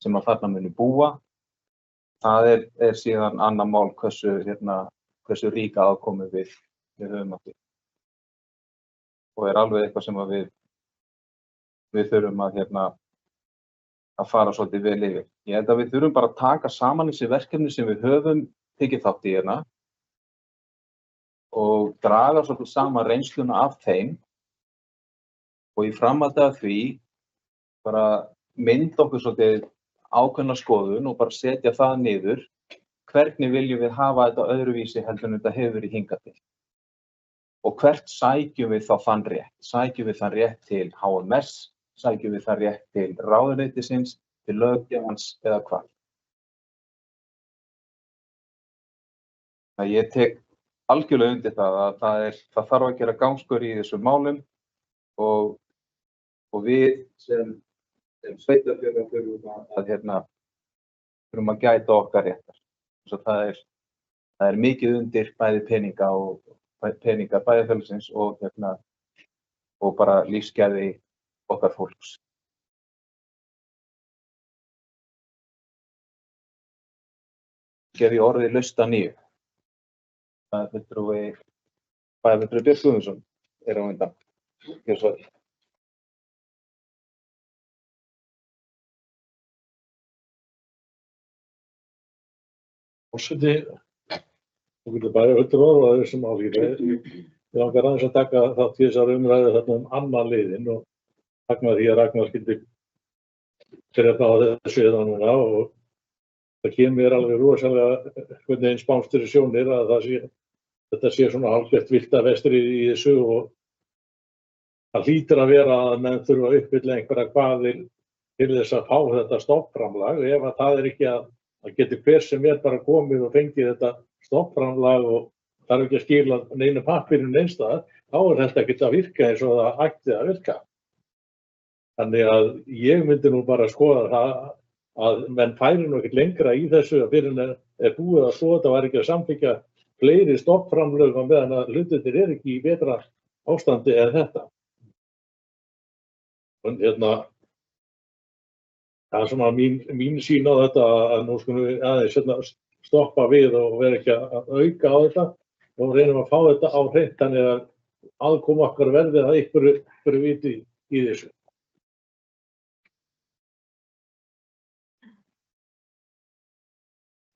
sem að þarna muni búa, það er síðan annað mál hversu ríka aðkomu við höfum að því. Og alveg eitthvað sem að við þurfum að fara svolítið vel yfir. Ég held að við þurfum bara að taka saman þessi verkefni sem við höfum tekið þátt í og draga svolítið saman reynsluna af þeim og í framhaldi af því bara mynda okkur svolítið ákveðna skoðun og bara setja það niður. Hvernig viljum við hafa þetta öðruvísi heldur en þetta hefur verið hingað til? Og hvert sækjum við þá þann rétt? Sækjum við þann rétt til HMS? Sækjum við þann rétt til ráðuneytisins, til löggjafans eða hvað? Ég tek algjörlega undir það að það þarf að gera gangskör í þessum málum og við sem sveitarfélög þurfum að gæta okkar réttar. Svo það er mikið undir bæði peninga bæjarfélagsins og bara lífsgæði okkar fólks. Gef ég orðið laust að nýju. Bæjarfulltrúi Björn Guðmundsson á undan. Gjörðu svo vel. Forseti, þú getur bara öllu orða þessum álífi. Ég langar aðeins að taka þátt í þessar umræðu þarna annan liðinn og fagna því að Ragnar skyldi grepa á þessu núna og það kemur mér alveg rosalega hvernig eins spánstur í sjónir að þetta sé svona hálfgert villta vestrið í þessu og það hlýtur að vera að menn þurfa að uppfylla einhverja kvaðir til þess að fá þetta stofnframlag. Ef að það ekki að geti hver sem bara komið og fengið þetta stofnframlag og þarf ekki að skila neinu pappírinn neins staðar, þá þetta ekki að virka eins og það ætti að virka. Þannig að ég myndi nú bara skoða það að menn færi nú ekkert lengra í þessu að fyrir en búið að skoða þetta var ekki að samþykkja fleiri stofnframlög á meðan að hlutirnir ekki í betra ástandi en þetta. Og það er svona mín sýn á þetta að nú skulum við aðeins stoppa við og vera ekki að auka á þetta og reynum að fá þetta á hreint þannig að aðkoma okkar verði að einhverju viti í þessu.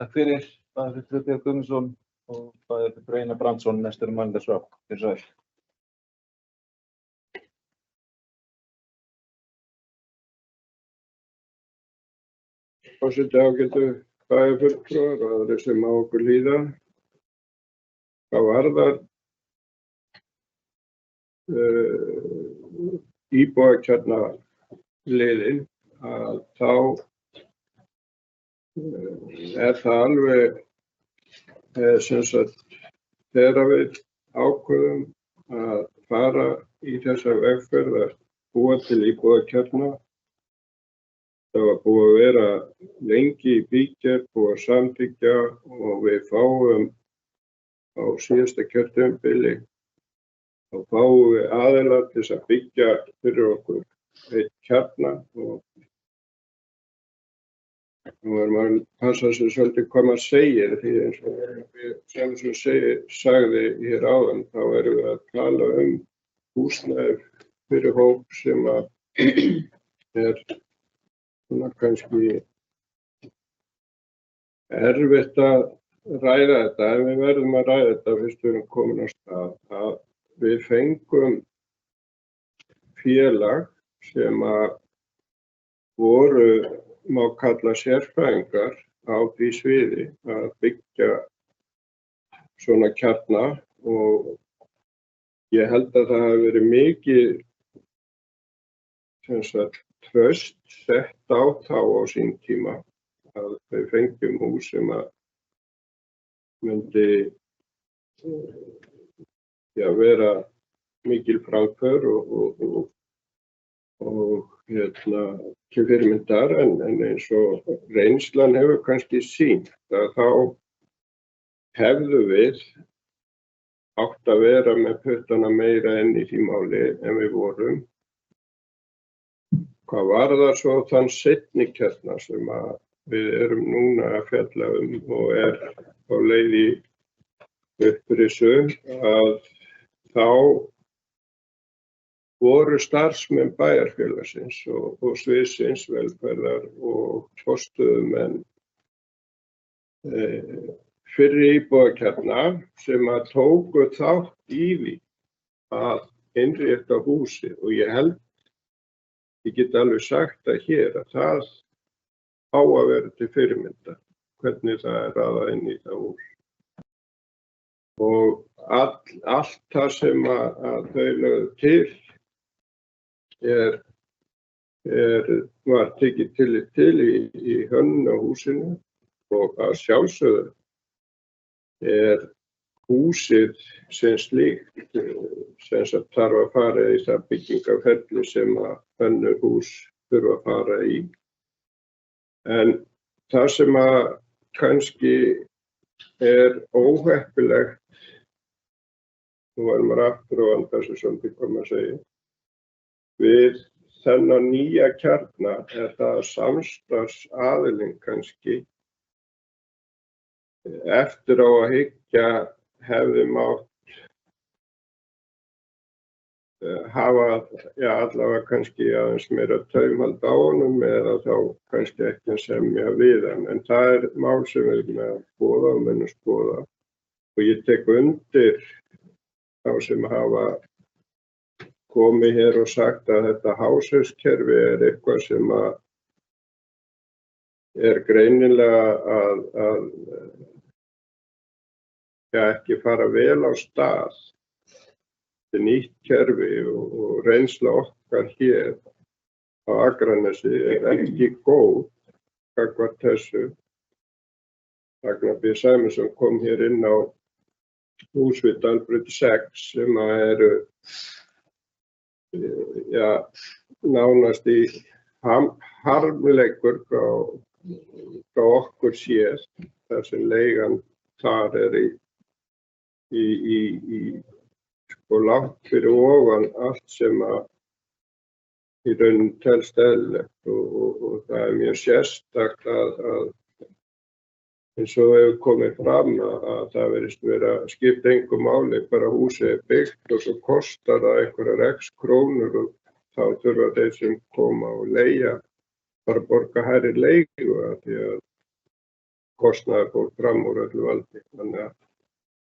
Takk fyrir, bæði fyrir Friðbjörn Guðmundsson og bæði fyrir Einar Brandsson, mestur mælindasváp. Fyrir sæl. Forseti ágætu bæjarfulltrúar og aðrir sem á okkur hlýða. Hvað varðar íbúðakjarnaliðin að þá það alveg sem sagt þegar við ákveðum að fara í þessa vegferð að búa til íbúðakjarna. Það var búið að vera lengi í bígerð, búið að samþykkja og við fáum á síðasta kjörtímabili og fáum við aðila til þess að byggja fyrir okkur einn kjarna og nú er maður að passa sig svolítið hvað maður segir því eins og við sem sagði hér áðan þá erum við að tala húsnæði fyrir hóp sem að svona kannski erfitt að ræða þetta en við verðum að ræða þetta fyrst við erum komin á stað að við fengum félag sem að voru má kalla sérfræðingar á því sviði að byggja svona kjarna og ég held að það hafi verið mikið sem sagt traust sett á þá á sín tíma að þau fengjum hús sem að myndi vera mikil framför og til fyrirmyndar en eins og reynslan hefur kannski sýnt að þá hefðu við átt að vera með puttana meira enn í því máli en við vorum. Hvað varðar svo þann seinni kjarna sem að við erum núna að fjalla og á leið í upprisu að þá voru starfsmenn bæjarfélagsins og sviðsins velferðar og forstöðumenn fyrri íbúðakjarna sem að tóku þátt í því að innrétta húsið og ég get alveg sagt að hér að það á að vera til fyrirmynda hvernig það er raðað inn í það hús. Og allt það sem að þau lögðu til var tekið tillit til í hönnun á húsinu og að sjálfsögðu húsið sem slíkt sem sagt þarf að fara í það byggingaferli sem að önnur hús þurfa að fara í. En það sem að kannski óheppilegt, nú varum maður aftur og andar sem svolítið hvað maður segir, við þennan nýja kjarna það samstarfsaðilinn kannski eftir á að hyggja hefði mátt hafa allavega kannski aðeins meira taumhald á honum eða þá kannski ekki að semja við hann. En það mál sem við erum að skoða og munum skoða og ég tek undir þá sem hafa komið hér og sagt að þetta háshauskerfi eitthvað sem að greinilega að ekki fara vel á stað. Þetta nýtt kerfi og reynsla okkar hér á Akranesi ekki góð gagnvart þessu. Ragnar B. Sæmundsson kom hér inn á hús við Dalbraut 6 sem að nánast í harmleikur frá okkur séð þar sem leigan þar og langt fyrir ofan allt sem að í raun telst eðlilegt og það mjög sérstakt að eins og hefur komið fram að það virðist vera skipta engu máli bara húsið byggt og svo kostar það einhverjar x krónur og þá þurfa þeir sem koma og leigja bara borga hærri leigu því að kostnaður fór fram úr öllu valdi. Þannig að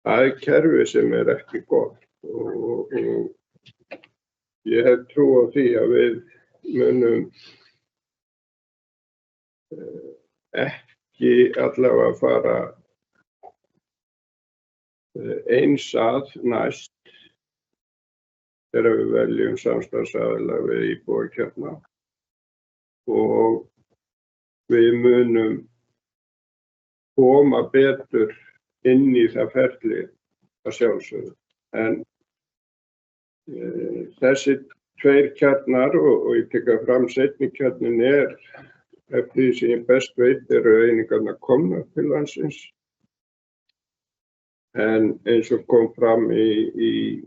það kerfi sem ekki gott og ég hef trú á því að við munum ekki allavega fara eins að næst þegar við veljum samstarfsaðila við íbúakjarna og við munum koma betur inn í það ferli að sjálfsögðu. En þessi tveir kjarnar og ég tek fram seinni kjarnin eftir því sem ég best veit eru einingarnar komnar til landsins. En eins og kom fram í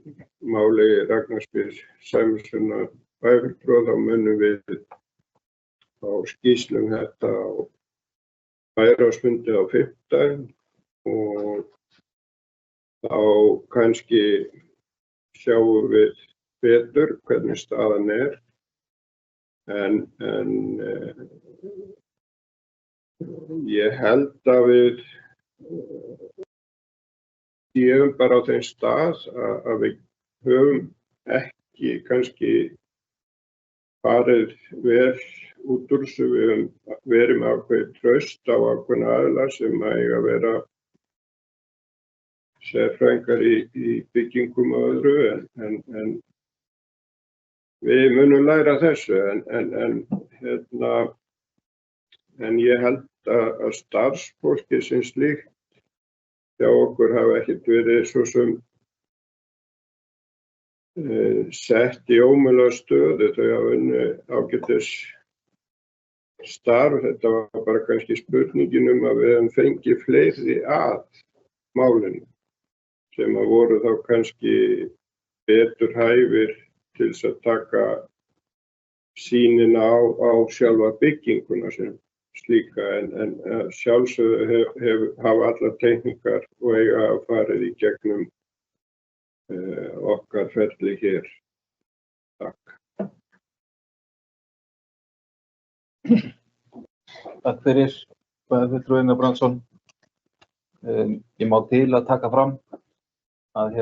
máli Ragnars B. Sæmundssonar bæjarfulltrúa þá munum við á skýrslum þetta á bæjarráðsfundi á fimmtudaginn og þá kannski sjáum við betur hvernig staðan en ég held að við séum bara á þeim stað að við höfum ekki kannski farið vel út úr þessu. Við höfum verið með ákveðið traust á ákveðna aðila sem eiga að vera sérfræðingar í byggingum og öðru en við munum læra þessu en ég held að starfsfólkið sem slíkt hjá okkur hafa ekkert verið svo sem sett í ómögulega stöðu. Þau hafa unnið ágætis starf. Þetta var bara kannski spurningin að við höfum fengið fleiri að málinu sem að voru þá kannski betur hæfir til þess að taka sýnina á sjálfa bygginguna sem slíka en sjálfsögðu hafa allar teikningar og eiga að farið í gegnum okkar ferli hér. Takk. Takk fyrir, bæjarfulltrúi Einar Brandsson. Ég má til að taka fram að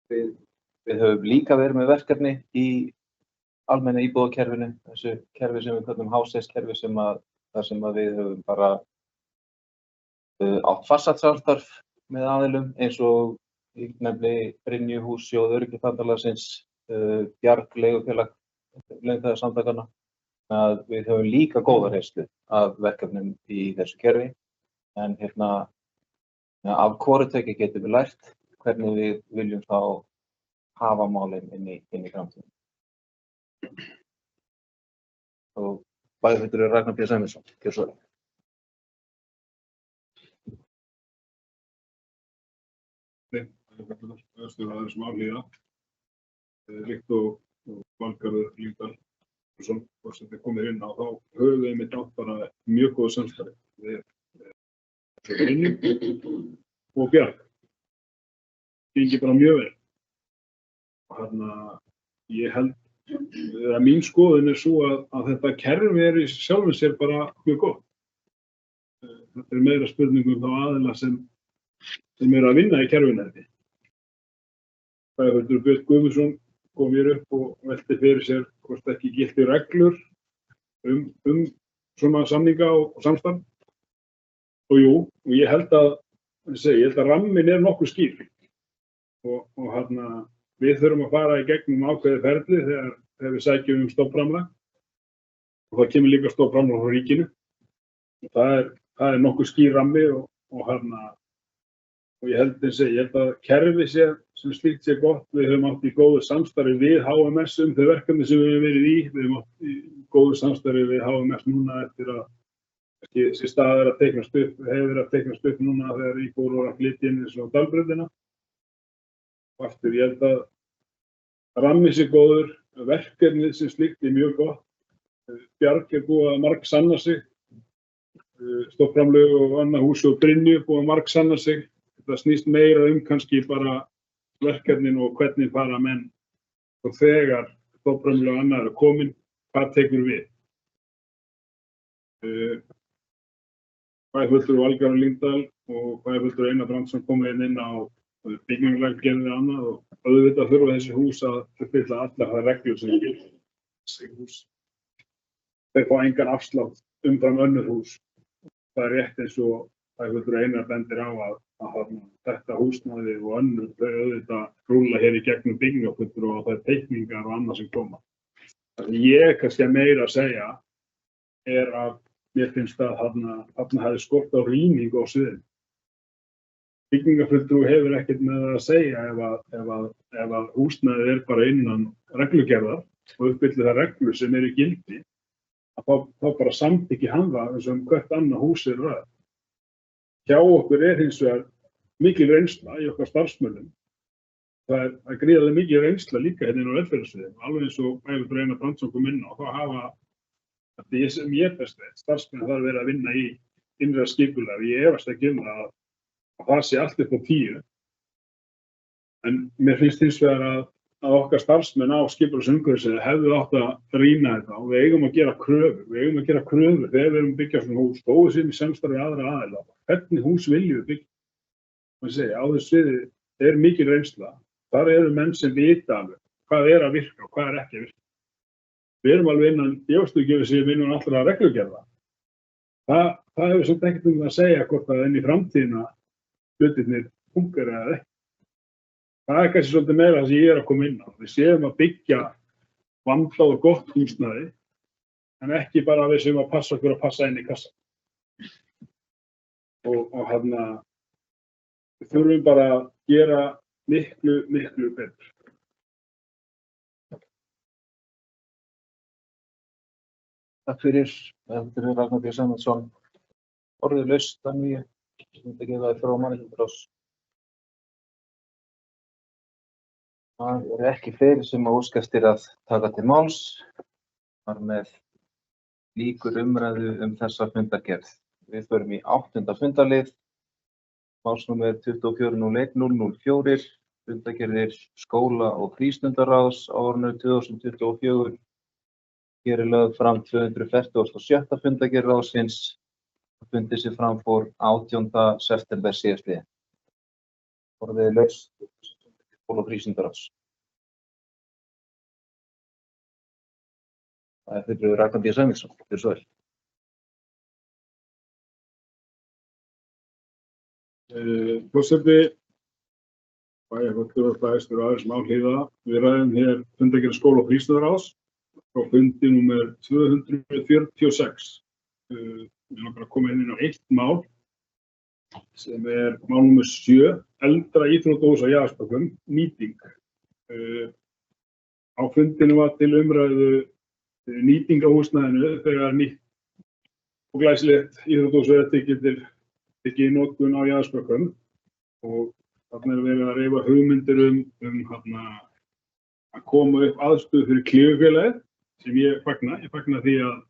við höfum líka verið með verkefni í almenna íbúðakerfinu, þessu kerfi sem við kallum HCS-kerfi þar sem við höfum bara átt farsælt samstarf með aðilum eins og ég nefni Brynjuhús, Sjóð Öryggisbandalagsins, Bjarg, leigufélag launþegasamtakanna. Að við höfum líka góða reynslu af verkefnum í þessu kerfi en af hvoru tveggju getum við lært hvernig við viljum þá hafa málin inn í framtíðinni. Og bæjarfulltrúi Ragnar B. Sæmundsson, gjörðu svo vel. Það er sem aflýða. Líkt og Valgarður Lyngdal sem þið komið inn á, þá höfum við einmitt átt bara mjög góða samstarf við Brynju og Bjarg. Gengi bara mjög vel. Ég held að mín skoðun svo að þetta kerfi í sjálfum sér bara mjög gott. Þetta meira spurningum þá aðila sem eru að vinna í kerfinu. Bæjarfulltrúi Björn Guðmundsson kom hér upp og velti fyrir sér hvort ekki gilti reglur svona samninga og samstarf. Og jú, og ég held að rammin nokkuð skýr. Og við þurfum að fara í gegnum ákveðið ferli þegar við sækjum stofnframlag. Og það kemur líka stofnframlag frá ríkinu. Það nokkuð skýr rammi og ég held að kerfi sem slíkt sé gott. Við höfum átt í góðu samstarfi við HMS þau verkefni sem við höfum verið í. Við höfum átt í góðu samstarfi við HMS núna eftir að þessi stað að teiknast upp, hefur verið að teiknast upp núna þegar íbúar voru að flytja inn eins og Dalbrautina. Og aftur ég held að rammi sé góður, verkefnið sem slíkt mjög gott. Bjarg búið að margsanna sig. Stofnframlög og annað hús og Brynju búið að margsanna sig. Þetta snýst meira kannski bara verkefnin og hvernig fara menn og þegar stofnframlög og annað eru komin, hvað tekur við? Bæjarfulltrúi Valgarður Lyngdal og bæjarfulltrúi Einar Brandsson komu inn á byggingarreglugerðir og annað og auðvitað þurfa þessi hús að uppfylla allar þær reglur sem gilda. Þessi hús. Þeir fá engan afslátt umfram önnur hús. Það er rétt eins og bæjarfulltrúi Einar bendir á að þetta húsnæði og önnur þau auðvitað rúlla hér í gegnum byggingarfulltrúa og það er teikningar og annað sem koma. Það sem ég kannski meira að segja er að mér finnst að þarna hefði skort á rýmingu á sviðinu. Byggingarfulltrúi hefur ekkert með það að segja ef að húsnæðið er bara innan reglugerðar og uppfyllir það reglur sem eru í gildi, þá bara samþykki hann það eins og hvert annað hús er ræð. Hjá okkur er hins vegar mikil reynsla í okkar starfsmönnum. Það er gríðarlega mikil reynsla líka hérna inn á velferðarsviðinu, alveg eins og bæjarfulltrúi Einar Brandsson kom inn á, þá hafa því sem ég best veit, starfsmenn þarf verið að vinna í innra skipulag. Ég efast ekki að það sé allt upp á 10. En mér finnst hins vegar að okkar starfsmenn á skipulagsumhverfisins hefðu átt að rýna þetta og við eigum að gera kröfur. Við eigum að gera kröfur þegar við erum að byggja svona hús, þó við séum í samstarfi við aðra aðila. Hvernig hús viljum við byggja? Á þessu sviði er mikil reynsla. Þar eru menn sem vita alveg hvað er að virka og hvað er ekki að virka. Við erum alveg innan, ég veist ekki ef við séum innan allra reglugerða. Það hefur svolítið ekkert að segja hvort að inn í framtíðina hlutirnir funkar eða ekki. Það er kannski svolítið meira það sem ég er að koma inn á. Við séum að byggja vandað og gott húsnæði, en ekki bara að við séum að passa okkur að passa inn í kassa. Og við þurfum bara að gera miklu betur. Takk fyrir, þetta er Ragnar B. Sæmundsson, orðið laust að nýju, sem þetta gefaði frá mannréttindaskrá. Það eru ekki fleiri sem óska eftir að taka til máls, þar með lýkur umræðu þessa fundargerð. Við förum í 8. fundarlið, málsnúmer 24.01.004, fundargerðir skóla- og frístundaráðs á árinu 2024. Hér er lögð fram 247. fundargerð ráðsins og fundið sig fram fór 18. september síðastliðinn. Orðið laust skóla- og frístundaráðs. Það er fyrir Ragnar B. Sæmundsson. Gjörðu svo vel. Forseti, bæjarfulltrúar bæjarstjóri og aðrir sem áhlýða. Við ræðum hér fundargerð skóla- og frístundaráðs frá fundi númer 246. Við langar að koma inn á eitt mál sem er mál númer 7, eldra íþróttahús á Jaðarsbökkum, nýting. Á fundinu var til umræðu nýting á húsnæðinu þegar nýtt og glæsilegt íþróttahús verður tekið í notkun á Jaðarsbökkum og þarna er verið að reifa hugmyndir að koma upp aðstöðu fyrir klífufélagið sem ég fagna. Ég fagna því að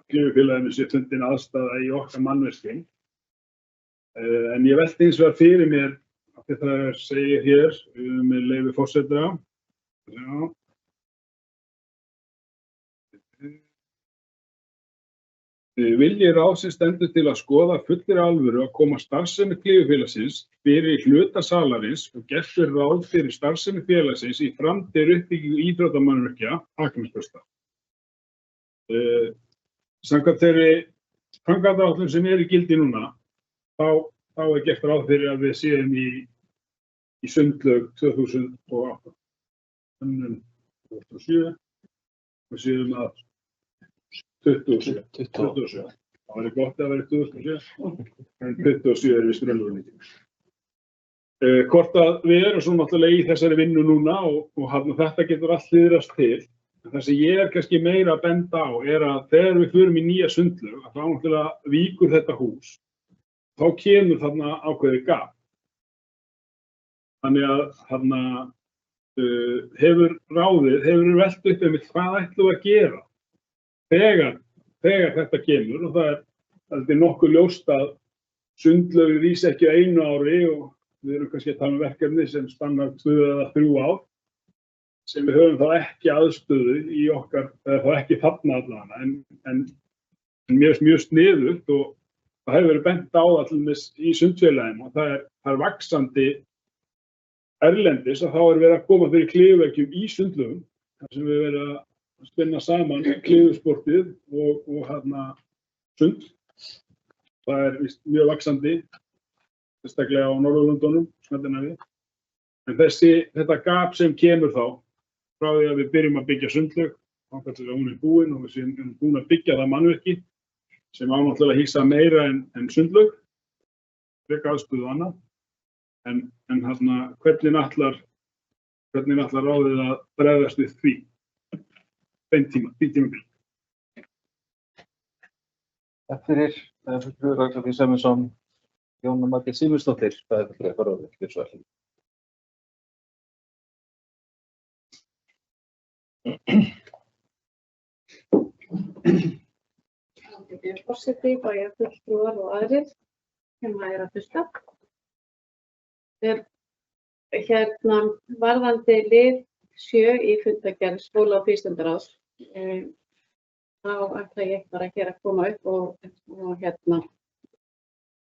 klífufélaginu sé fundin aðstaða í okkar mannvirkjum. En ég velti hins vegar fyrir mér að þetta segir hér með leyfi forseta. Vilji ráðsins stendur til að skoða fullir alvöru að koma starfsemi klífufélagsins fyrir hluta salarins og gert verður ráð fyrir starfsemi félagsins í framtíð uppbyggingu íþróttamannvirkja Akranesbaugs. Samkvæmt þeirri framkvæmdaáætlun sem er í gildi núna, þá er gert ráð fyrir að við séum í sundlaug 2008. Hönnun 2007 og séum að 27. Það væri gott að vera 2007, en 27 er vist raunveruleiki. Hvort að við erum svo náttúrulega í þessari vinnu núna og þetta getur allt hliðrast til. Það sem ég er kannski meira að benda á er að þegar við förum í nýja sundlaug, þá náttúrulega víkur þetta hús, þá kemur þarna ákveðið gap. Þannig að hefur velt upp einmitt hvað ætlum við að gera þegar þetta kemur og það er nokkuð ljóst að sundlaugin rís ekki á einu ári og við erum kannski að tala um verkefni sem spannar 2 eða 3 ár sem við höfum þá ekki aðstöðu í okkar, eða þá ekki þarna allavega, en mjög sniðugt og það hefur verið bent á það til dæmis í sundfélaginu og það er vaxandi erlendis að þá er verið að koma fyrir klifurvekkjum í sundlaugum þar sem við verið að spinna saman klifursportið og sund. Það er víst mjög vaxandi, sérstaklega á Norðurlöndunum, Skandinavíu. En þetta gap sem kemur þá, frá því að við byrjum að byggja sundlaug, þangað til að hún er búin og við erum búin að byggja það mannvirki, sem náttúrulega hýsa meira en sundlaug, frekar aðstöðu og annað. En hvernig ætlar ráðið að bregðast við því? Því tímabil. Takk fyrir. Fulltrúi Ragnar B. Sæmundsson, Jóna Margrét Sigmundsdóttir, bæjarfulltrúi ráðið fyrir svar. Forseti, bæjarfulltrúar og aðrir sem að hlusta. Varðandi lið 7 í fundargerð skóla- og frístundaráðs, þá ætla ég bara hér að koma upp og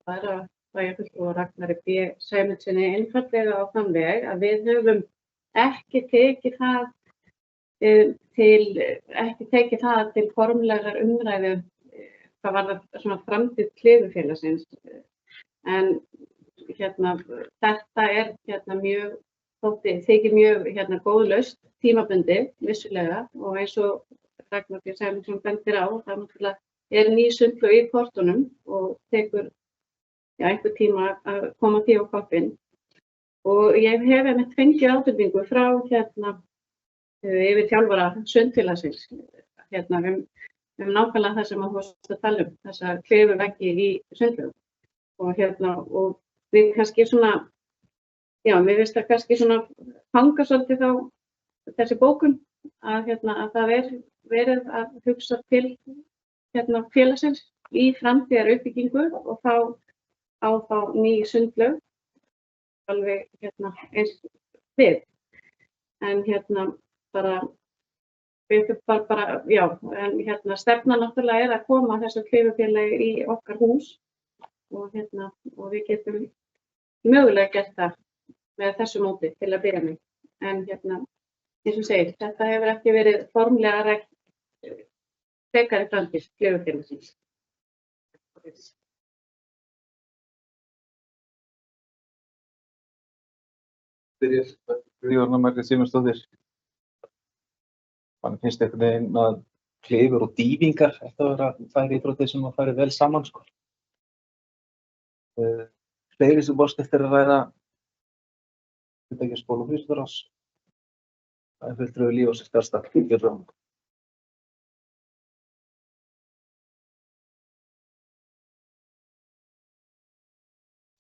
bara bæjarfulltrúa Ragnari B. Sæmundssoni einfaldlega á þann veg að við höfum ekki tekið það til formlegar umræðu hvað varðar svona framtíð klifurfélagsins. En þetta er þykir mjög góð lausn tímabundið, vissulega, og eins og Ragnar B. Sæmundsson bendir á, það náttúrulega er ný sundlaug í kortunum og tekur einhver tíma að koma því á koppinn. Og ég hef einmitt fengið ábendingu frá yfir þjálfara sundfélagsins. Við höfum nákvæmlega það sem þú varst að tala um, þessa klifurveggi í sundlaug. Og við kannski mér finnst það kannski hanga svolítið á þessi bókun að það er verið að hugsa til félagsins í framtíðar uppbyggingu og þá ný sundlaug alveg eins við. En stefnan náttúrulega er að koma þessu klifurfélagi í okkar hús og við getum mögulega gert það með þessu móti til að byrja með. En eins og segir, þetta hefur ekki verið formlega rætt frekari framtíð klifurfélagsins. Fyrir Jóna Margrét Sigmundsdóttir. Mann finnst einhvern veginn að klifur og dýfingar ættu að vera færi íþróttir sem að færi vel saman, sko. Fleiri sem bóst eftir að ræða skóla- og frístundaráðs. Það er fulltrúi Líf og Skarðstad.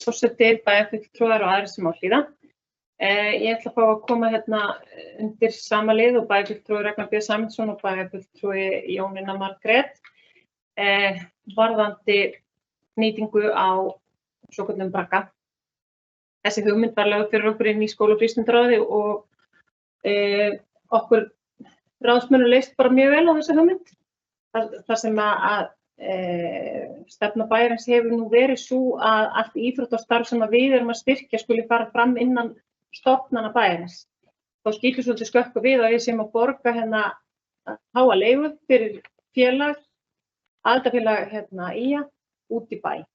Forseti, bæjarfulltrúar og aðrir sem á hlýða. Ég ætla að fá að koma undir sama lið og bæjarfulltrúi Ragnar B. Sæmundsson og bæjarfulltrúi Jónína Margrét varðandi nýtingu á svokölluðum bragga. Þessi hugmynd var lögð fyrir okkur inn í skóla- og frístundaráði og okkur ráðsmönnum leist bara mjög vel á þessa hugmynd. Þar sem að stefna bæjarins hefur nú verið svo að allt íþróttastarf sem við erum að styrkja skuli fara fram innan stofnana bæjarins. Þá skýtur svolítið skökku við að við séum að borga háa leigu fyrir félag, aðildarfélag ÍA út í bæ.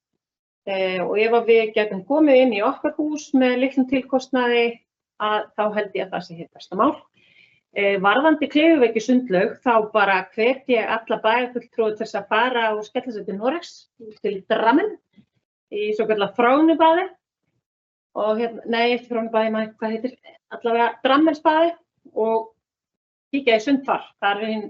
Og ef við getum komið inn í okkar hús með litlum tilkostnaði þá held ég að það sé hið besta mál. Varðandi klifurveggi sundlaug þá bara hvet ég alla bæjarfulltrúa til þess að fara og skella sér til Noregs, til Drammen, í svokallað Frognerbaði. Og ekki Frognerbaði, maður hvað heitir, allavega Drammensbaði og kíkja í sundfar. Það er hinn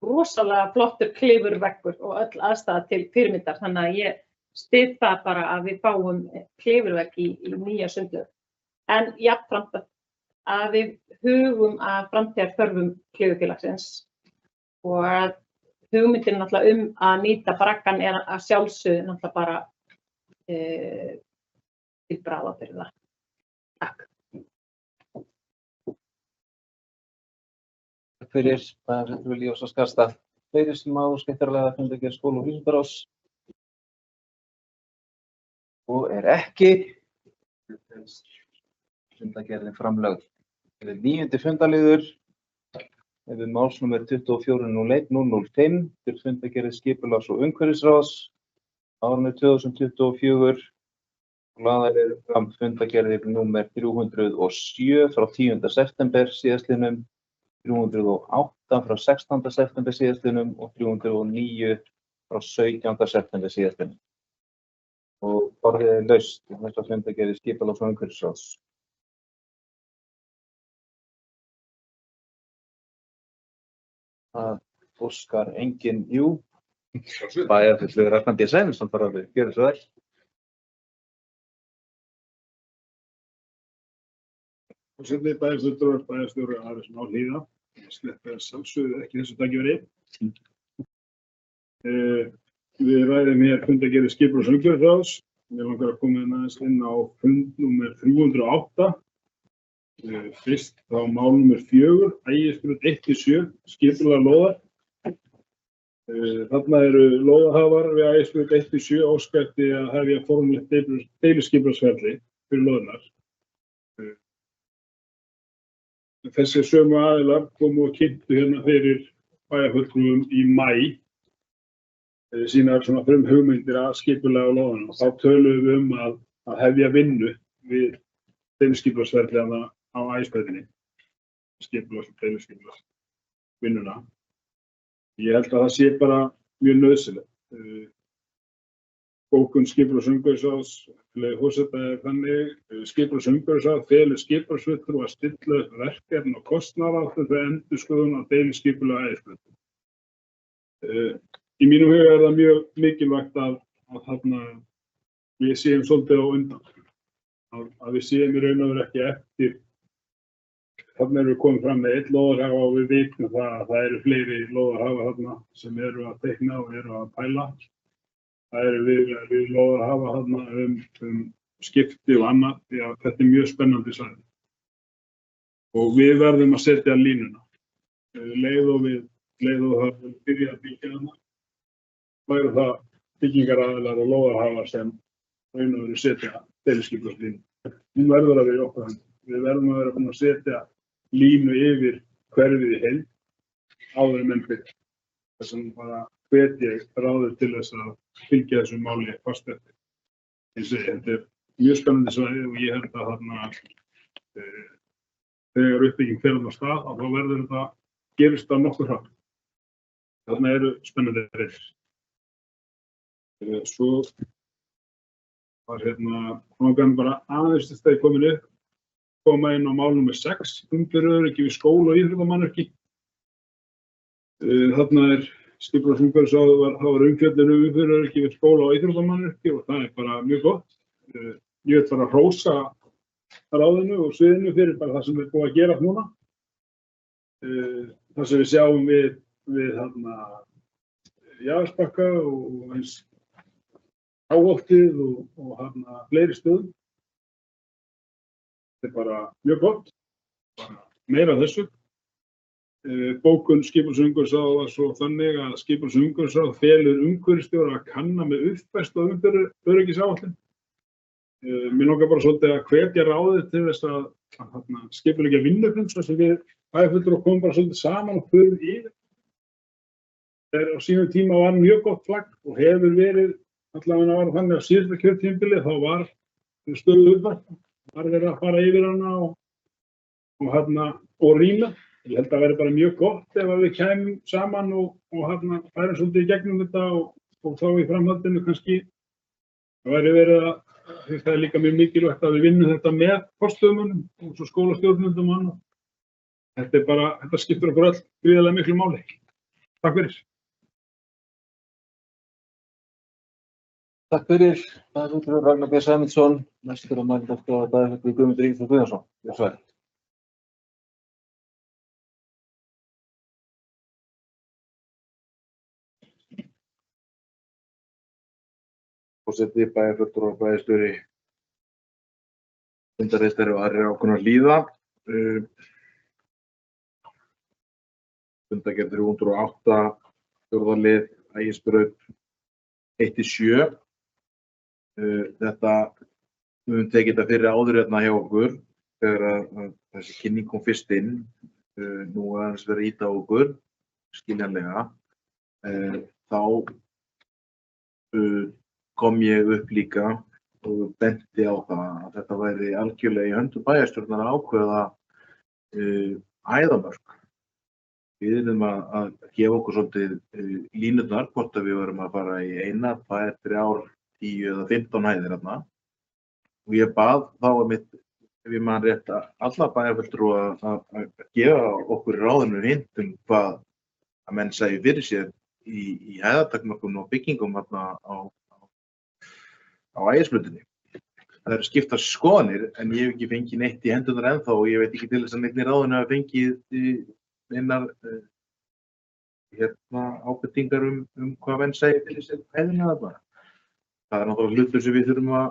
rosalega flottur klifurveggur og öll aðstæða til fyrirmyndar. Þannig að ég styð það bara að við fáum klifurvegg í nýja sundlaug. En jafnframt að við hugum að framtíðarþörfum klifurfélagsins og að hugmyndin náttúrulega að nýta braggann er að sjálfsögðu náttúrulega bara til bráða fyrir það. Takk. Takk fyrir bæjarfulltrúi Líf og Skarðstad. fleiri sem á skemmtilega fundargerð skóla- og vísindaráðs? Og ekki. Fundargerðin framlögð. 9. fundarliður. Við málsnúmer 24.01.005 til fundargerð skipulags- og umhverfisráðs árinu 2024. Lagðar eru fram fundargerðir númer 307 frá 10. september síðastliðnum, 308 frá 16. september síðastliðnum og 309 frá 17. september síðastliðnum. Og orðið er laust til þessa fundargerðir skipulags- og umhverfisráðs. Það óskar enginn, jú. Bæjarfulltrúi Ragnar B. Sæmundsson bara við gjörum svo vel. Forseti, bæjarfulltrúar, bæjarstjóri Ari Már Hlíðar. Ég sleppi að sjálfsögðu ekki þessu tækifæri. Við ræðum hér fundargerð skipulags- og umhverfisráðs. Mig langar að koma aðeins inn á fund númer 308. Fyrst á mál númer 4, Ægisbraut 1-7, skipulag lóðar. Þarna eru lóðahafar við Ægisbraut 1-7 óska eftir að hefja formlegt deiliskipulagsferli fyrir lóðirnar. Þessi sömu aðilar komu og kynntu hérna fyrir bæjarfulltrúum í maí sínar svona hugmyndir að skipulagi á lóðunum. Þá töluðum við að hefja vinnu við deiliskipulagsferli á Ægisbrautinni, skipulags- og deiliskipulagsvinnuna. Ég held að það sé bara mjög nauðsynlegt. Bókun skipulags- og umhverfisráðs, með forseta er þannig, skipulags- og umhverfisráð felur skipulagsfulltrúa að stilla upp verkefni og kostnaðaráætlun fyrir endurskoðun á deiliskipulagi á Ægisbraut. Í mínum huga er það mjög mikilvægt að þarna við séum svolítið á undan, að við séum í raun og veru ekki eftir. Þarna erum við komið fram með einn lóðarhafa og við vitum að það eru fleiri lóðarhafa þarna sem eru að teikna og eru að pæla. Það eru við lóðarhafa þarna skipti og annað, því að þetta er mjög spennandi svæði. Og við verðum að setja línuna. Leið og það byrja að byggja þarna, væru það byggingaraðilar og lóðarhafar sem raun og veru setja deiliskipulagslínu. Hún verður að vera í okkar höndum. Við verðum að vera búin að setja línu yfir hverfið í heild áður en menn byrja. Þess vegna bara hvet ég ráðið til þess að fylgja þessu máli fast eftir. Þetta er mjög spennandi svæði og ég held að þarna þegar uppbygging fer á stað þá verður þetta gerist á nokkuð hratt. Þarna eru spennandi reynsir. Svo var langaði bara aðeins til þegar komin upp, koma inn á mál númer 6, umferðaröryggi við skóla- og íþróttamannvirki. Þarna skipulags- og umhverfisráð var umfjöllun umferðaröryggi við skóla- og íþróttamannvirki og það er bara mjög gott. Ég vil bara hrósa ráðinu og sviðinu fyrir bara það sem er búið að gera núna. Það sem við sjáum við Jaðarsbakka og eins Háholtið og fleiri stöðum. Þetta er bara mjög gott, bara meira af þessu. Bókun skipulags- og umhverfisráðs var svo þannig að skipulags- og umhverfisráð felur umhverfisstjóra að kanna með uppfærslu á umferðaröryggisáætlun. Mér langar bara svolítið að hvetja ráðið til þess að skipuleggja vinnufund svo sem við bæjarfulltrúar komum bara svolítið saman og förum yfir. Þegar á sínum tíma var mjög gott flagg og hefur verið allavega var þannig að síðasta kjörtímabili þá var stöðuð uppfærsla. Var verið að fara yfir hana og rýna. Ég held að það væri bara mjög gott ef við kæmum saman og færum svolítið í gegnum þetta og þá í framhaldinu kannski það væri verið að það er líka mjög mikilvægt að við vinnum þetta með forstöðumönnum og svo skólastjórnendum og annað. Þetta skiptir okkur öll gríðarlega miklu máli. Takk fyrir. Takk fyrir. Bæjarfulltrúi Ragnar B. Sæmundsson. Næstur á mælendaskrá bæjarfulltrúi Guðmundur Ingi Guðjónsson. Gjörðu svo vel. Forseti, bæjarfulltrúar, bæjarstjóri, fundarritari og Ari Ragnar Hlíðar. Fundargerð 308 fjórða lið, Ægisbraut 1-7. Þetta, við höfum tekið þetta fyrir áður hérna hjá okkur þegar að þessi kynning kom fyrst inn. Nú er aðeins verið að ýta á okkur, skiljanlega. Þá kom ég upp líka og benti á það að þetta væri algjörlega í höndum bæjarstjórnar að ákveða hæðamörk. Við erum að gefa okkur svolítið línurnar, hvort að við verum að fara í 1, 2, 3, 10 eða 15 hæðir þarna. Og ég bað þá ef ég man rétt alla bæjarfulltrúa að gefa okkur í ráðinu hint hvað að menn sæi fyrir sér í hæðatakmörkum og byggingum þarna á Ægisbrautinni. Það eru skiptar skoðanir en ég hef ekki fengið neitt í hendurnar ennþá og ég veit ekki til þess að neitt í ráðinu hafa fengið neinar ábendingar hvað menn sæi fyrir sér hæðina þarna. Það er náttúrulega hlutur sem við þurfum að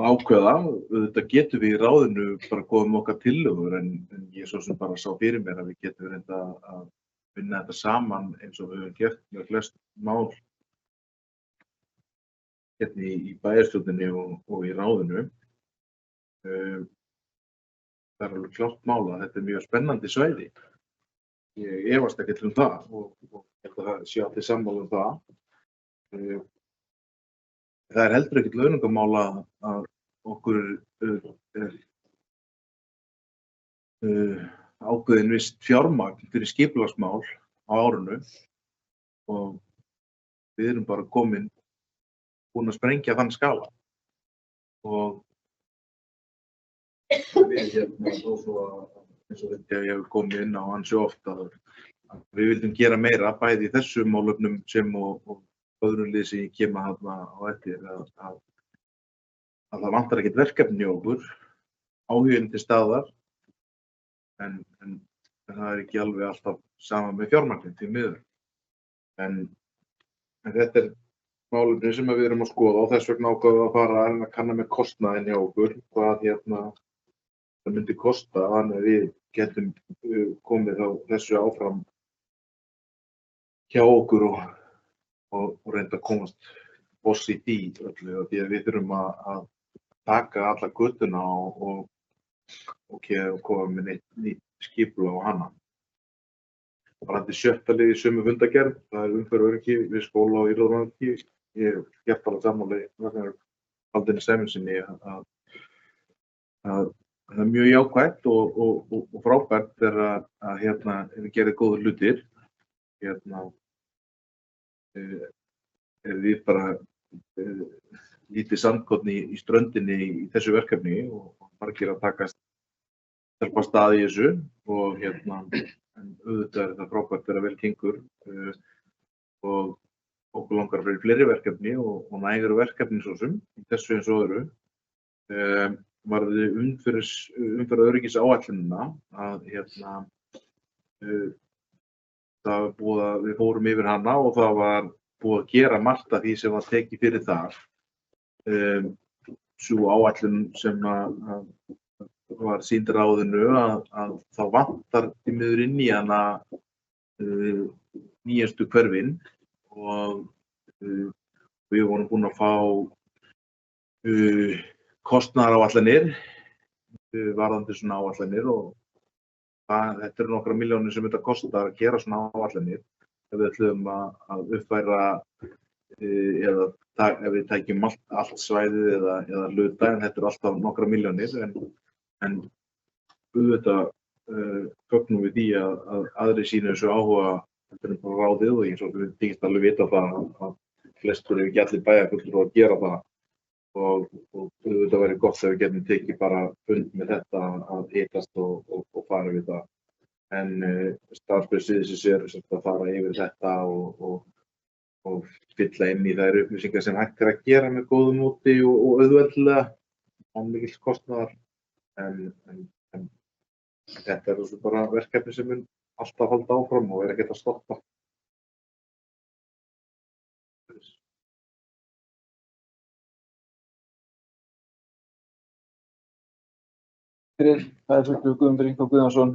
ákveða. Þetta getum við í ráðinu bara komið með okkar tillögur en ég svo sem bara sá fyrir mér að við getum reynda að vinna þetta saman eins og við höfum gert með flest mál hérna í bæjarstjórninni og í ráðinu. Það er alveg klárt mál að þetta er mjög spennandi svæði. Ég efast ekkert það og ég held að það sé allir sammála það. Það er heldur ekkert launungamál að okkur ákveðin visst fjármagn fyrir skipulagsmál á árinu og við erum bara búin að sprengja þann skala. Og við þó svo eins og þetta ég hef komið inn á ansi oft að við vildum gera meira bæði í þessum málefnum sem og öðrum lið sem ég kem að þarna á eftir að það vantar ekkert verkefni hjá okkur, áhuginn til staðar en það er ekki alveg alltaf sama með fjármagnin til miður. En þetta er málefni sem við erum að skoða og þess vegna ákváðum að fara að kanna með kostnaðinn hjá okkur, hvað það myndi kosta þannig að við getum komið þá þessu áfram hjá okkur og reynda að komast boss í því öllu því að við þurfum að taka alla göttuna og koma með nýtt skipulag á hana. Varðandi 7. lið í sömu fundargerð, það er umferðaröryggi við skóla og íþróttaöryggi. Ég hef gert alveg sammála Ragnar Baldvini Sæmundssyni að það er mjög jákvætt og frábært þegar að við gerum góða hlutir. Við bara lítið sandkorn í ströndinni í þessu verkefni og margir að stelpa stað í þessu og en auðvitað er það frábært þegar vel gengur og okkur langar fyrir fleiri verkefni og nægari verkefni svo sem í þessu eins og öðru. Varði umferðaröryggisáætlunina að við fórum yfir hana og það var búið að gera margt af því sem var tekið fyrir þar. Sú áætlun sem var sýnd ráðinu að þá vantar því miður inn í hana nýjastu hverfin og við vorum búin að fá kostnaðaráætlanir varðandi svona áætlanir og þetta eru nokkra milljónir sem þetta kostar að gera svona áætlanir ef við ætlum að uppfæra eða ef við tækjum allt svæðið eða hluta en þetta eru alltaf nokkra milljónir en auðvitað fögnum við því að aðri sýna þessu áhuga þetta er bara ráðið og eins og við þykist alveg vita það að flestur ef ekki allir bæjarfulltrúar að gera það og auðvitað væri gott ef við getum tekið bara fund með þetta að hittast og fara við það. En starfsbyrðsviðsins er að fara yfir þetta og fylla inn í þær upplýsingar sem hægt er að gera með góðu móti og auðveldlega án mikils kostnaðar. En þetta er þessu bara verkefni sem mun alltaf halda áfram og er ekkert að stoppa. Það er fulltrúi Guðmundur Ingi Guðjónsson.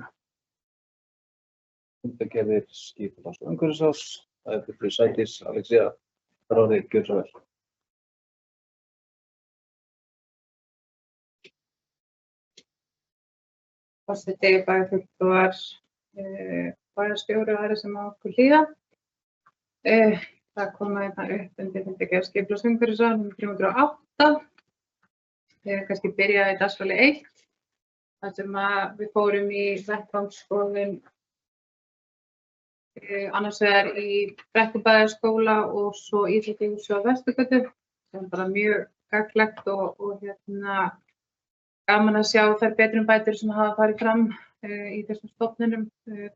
fundargerðir skipulags- og umhverfisráðs. Það er fulltrúi Sædís Alexía. Ráði, gjörðu svo vel. Forseti, bæjarfulltrúar, bæjarstjóri og aðrir sem á okkur hlýða. Það koma upp undir fundargerð skipulags- og umhverfisráðs númer 308. Kannski byrjaði dagskrárlið 1, þar sem við fórum í vettvangsskoðun annars vegar í Brekkubæjarskóla og svo íþróttahúsi á Vesturgötu, sem er bara mjög gagnlegt og gaman að sjá þær betrumbætur sem hafa farið fram í þessum stofnunum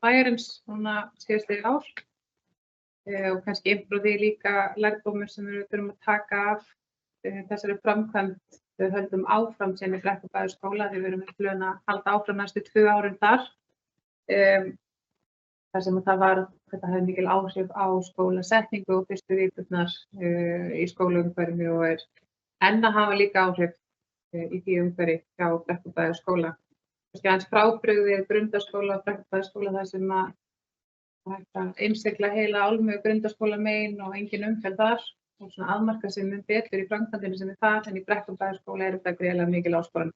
bæjarins núna síðastliðin ár. Og kannski frá því líka lærdómur sem við þurfum að taka af þessari framkvæmd. Við höldum áfram sem í Brekkubæjarskóla því við erum með plön að halda áfram næstu 2 árin þar. Þar sem þetta hefði mikil áhrif á skólasetningu og fyrstu vikurnar í skólaumhverfi og er enn að hafa líka áhrif í því umhverfi hjá Brekkubæjarskóla. Kannski aðeins frábrugðið Grundarskóla og Brekkubæjarskóla þar sem að hægt að innsigla heila álmu Grundarskóla megin og engin umferð þar og svona afmarka sig mun betur í framkvæmdinni sem er þar, en í Brekkubæjarskóla er þetta gríðarlega mikil áskorun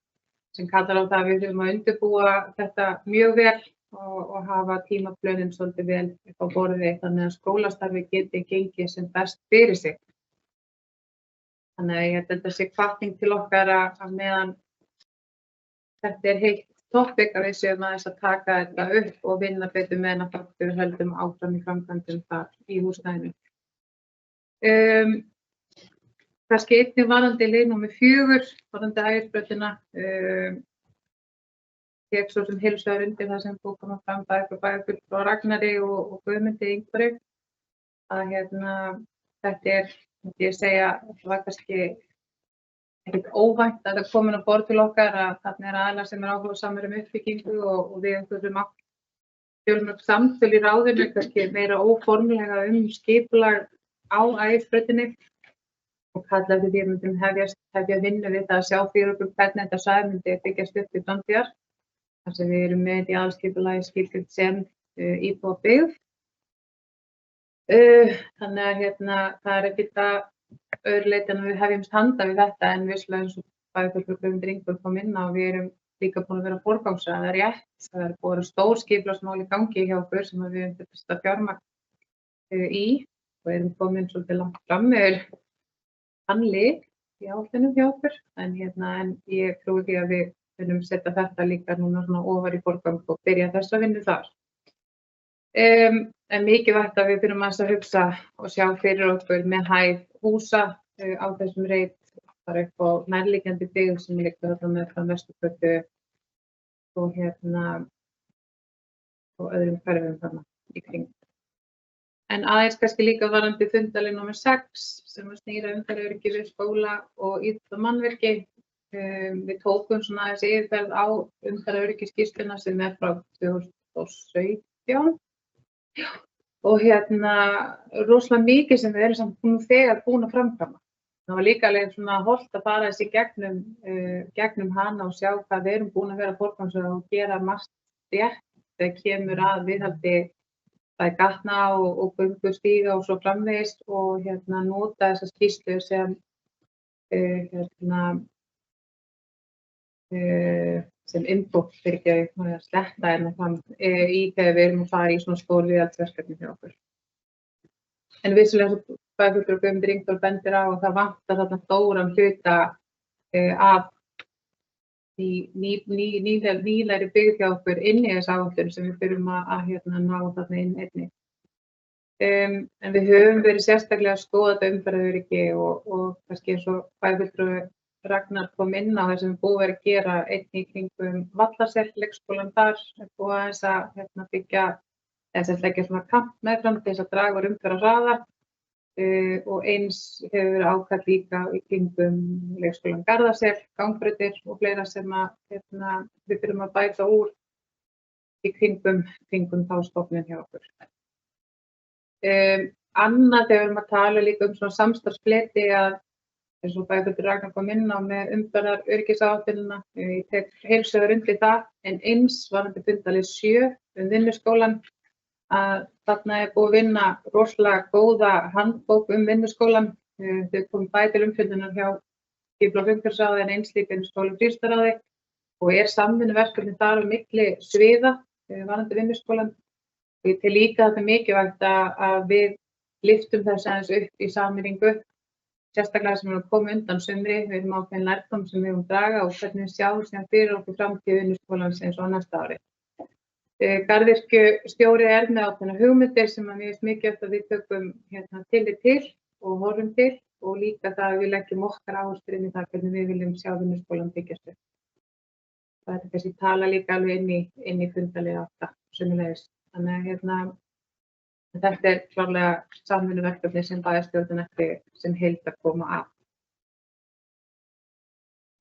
sem kallar á það að við þurfum að undirbúa þetta mjög vel og hafa tímaplönin svolítið vel upp á borði þannig að skólastarfi geti gengið sem best fyrir sig. Þannig að ég held að þetta sé hvatning til okkar að meðan þetta er heitt topic að við séum aðeins að taka þetta upp og vinna betur með hana þar við höldum áfram í framkvæmdum þar í húsnæðinu. Kannski einnig varðandi lið númer 4, varðandi Ægisbrautina. Ég svo sem heilsvegar undir það sem kom fram bæjarfulltrúa Ragnari og Guðmundi Ingvari að þetta er, myndi ég segja, það var kannski ekkert óvænt að það komin á borð til okkar að þarna er aðilar sem er áhugasamir uppbyggingu og við einhverjum fjölmörg samtöl í ráðinu, kannski meira óformlega skipulag á Ægisbrautinni og kalla eftir því að myndum hefja vinnu við það að sjá fyrir okkur hvernig þetta svæði myndi byggjast upp til framtíðar. Þar sem við erum með í aðalskipulagi skilgreint sem íbúabyggð. Þannig að það er ekkert að öðru leyti en við hefjumst handa við þetta en vissulega eins og bæjarfulltrúi Guðmundur Ingvar kom inn á, við erum líka búin að vera forgangsraða, það er rétt. Það er búin stór skipulagsmál í gangi hjá okkur sem við höfum þetta fjármagn í og erum komin svolítið langt fram með handlið í áætlunum hjá okkur. En ég trúi því að við þurfum setja þetta líka núna svona ofar í forgang og byrja þessa vinnu þar. En mikilvægt að við þurfum að hugsa og sjá fyrir okkur með hæð húsa á þessum reit, bara upp á nærliggjandi byggð sem liggur þarna með frá Vesturgötu og og öðrum hverfum þarna í kring. En aðeins kannski líka varðandi fundalið númer 6 sem snýra umferðaröryggi við skóla og íþrótta og mannvirki. Við tókum svona þessi yfirferð á umferðaröryggisskýrsluna sem er frá 2017 og rosalega mikið sem við erum samt þegar búin að framkvæma. Það var líka alveg svona hollt að fara þessi gegnum hana og sjá hvað við erum búin að vera forgangsraða og gera margt rétt þegar kemur að viðhaldi bæði gatna og göngustíga og svo framvegis og nota þessa skýrslu sem sem input fyrir ekki að sletta í þegar við erum að fara í svona stór viðhaldsverkefni hjá okkur. En vissulega eins og bæjarfulltrúi Guðmundur Ingvar bendir á og það vantar þarna stóran hluta af nýlegri byggð hjá okkur inn í þessa áætlun sem við þurfum að ná þarna inn einnig. En við höfum verið sérstaklega að skoða þetta umferðaröryggi og kannski eins og bæjarfulltrúi Ragnar kom inn á það sem við búum verið að gera einnig í kringum Vallarsel, leikskólann þar, búið aðeins að byggja, eða leggja svona kamp meðfram til þess að draga úr umferðarhraða og eins hefur verið ákall líka í kringum leikskólann Garðasel, gangbrautir og fleira sem við þurfum að bæta úr í kringum þá stofnun hjá okkur. Annað þegar við erum að tala líka svona samstarfsfleti að eins og bæjarfulltrúi Ragnar kom inn á með umferðaröryggisáætlunina, ég tek heilsvegar undir það, en eins varðandi fundalið 7 vinnuskólann, að þarna er búið að vinna rosalega góða handbók vinnuskólann. Þau komið bæði til umfjöllunar hjá skipulags- og umhverfisráði en eins líka skóla- og frístundaráði og er samvinnuverkefni þar á milli sviða varðandi vinnuskólann. Ég tel líka að þetta er mikilvægt að við lyftum þess aðeins upp í sameiningu, sérstaklega sem er að koma undan sumri. Við erum ákveðin lærdóm sem við erum draga og hvernig við sjáum síðan fyrir okkur framtíð vinnuskólans eins og á næsta ári. Garðyrkjustjóri er með ákveðnar hugmyndir sem mér finnst mikilvægt að við tökum tillit til og horfum til og líka það að við leggjum okkar áherslur inn í það hvernig við viljum sjá vinnuskólan byggjast upp. Það er kannski tala líka alveg inn í fundarlega átta sömuleiðis. Þannig að þetta er klárlega samvinnuverkefni sem bæjarstjórnin ætti sem heild að koma að.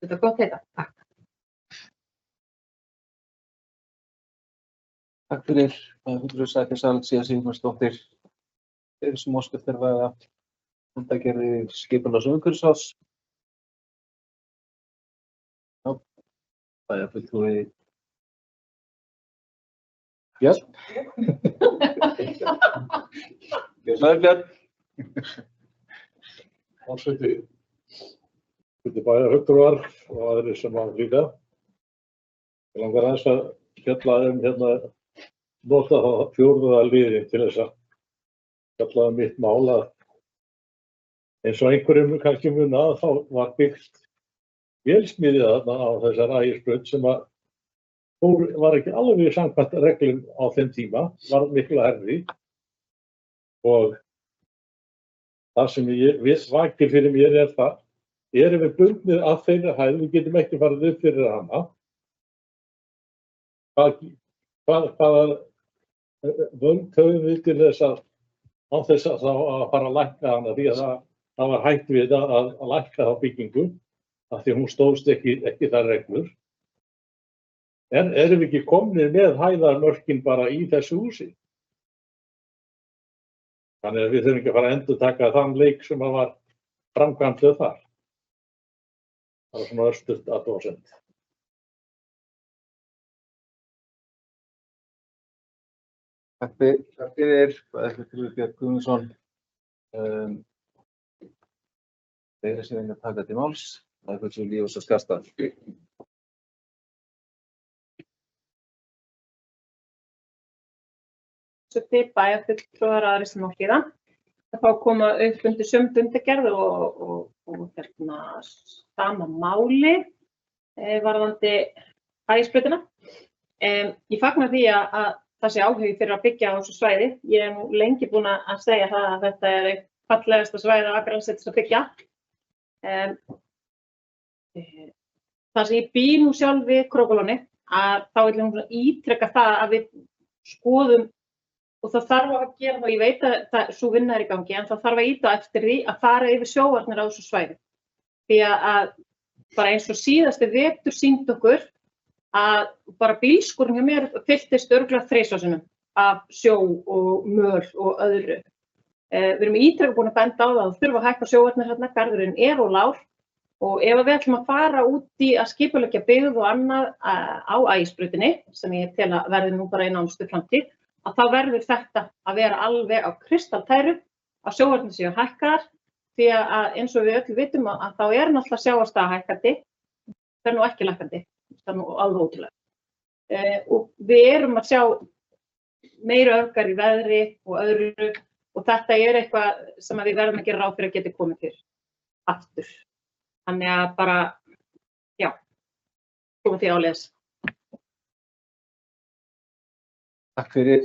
Þetta er gott heita. Takk. Takk fyrir Hugrún Sæthirsal, Síða Sigmundsdóttir. Þeir sem óska eftir að fundargerð skipulags- og umhverfisráðs. Já, bæjarfulltrúi Björn. Björn. Forseti bæjarfulltrúar og aðrir sem á líka. Ég langar aðeins að fjalla nota það fjórða liðinn til þess að fjalla mitt mál að eins og einhverjum kannski muna þá var byggt vélsmiðja þarna á þessar Ægisbraut sem var ekki alveg samkvæmt reglum á þeim tíma, var miklu hærri og það sem vakir fyrir mér er það, erum við bundnir að þeirra hæð, við getum ekki farið upp fyrir hana. Hvaða völd höfum við til þess að á þess að fara að lækka hana því að það var hætt við að lækka þá byggingu af því hún stóðst ekki þær reglur. Erum við ekki komnir með hæðarmörkin bara í þessu húsi? Þannig að við þurfum ekki að fara að endurtaka þann leik sem var framkvæmdur þar. Það var svona örstutt athugasemd. Takk fyrir Björn Guðmundsson. Þeir sem vilja taka til máls, það er fulltrúi Lífs og Skarðsstaðar. Bæjarfulltrúar aðrir sem á hlýða. Það fá að koma upp undir sömu fundargerð og sama máli varðandi Ægisbrautina. Ég fagna því að það sé áhugi fyrir að byggja á þessu svæði. Ég er nú lengi búin að segja það að þetta er eitt fallegasta svæði á Akranesi til að byggja. Það sem ég býr nú sjálf við Krókulóni, að þá vil ég ítreka það að við skoðum og það þarf að gera það, ég veit að sú vinna er í gangi, en það þarf að ýta eftir því að fara yfir sjóvarnir á þessu svæði. Því að bara eins og síðasti vetur sýndi okkur að bara bílskúrinn hjá mér fylltist örugglega 3 sinnum af sjó og möl og öðru. Við erum ítrekað búin að benda á það að þurfa að hækka sjóvarnir hérna, garðurinn er of lágur og ef við ætlum að fara út í að skipuleggja byggð og annað á Ægisbrautinni, sem ég tel að verði nú bara í nánustu framtíð, að þá verður þetta að vera alveg á kristaltæru að sjóvarnir séu hækkaðar því að eins og við öll vitum að þá er náttúrulega sjávarstaða hækkandi, það er nú ekki lækkandi. Það er nú alveg ótrúlega. Og við erum að sjá meira öfgar í veðri og öðru og þetta er eitthvað sem við verðum að gera ráð fyrir að geti komið til aftur. Þannig að bara, já, komið því áleiðis. Takk fyrir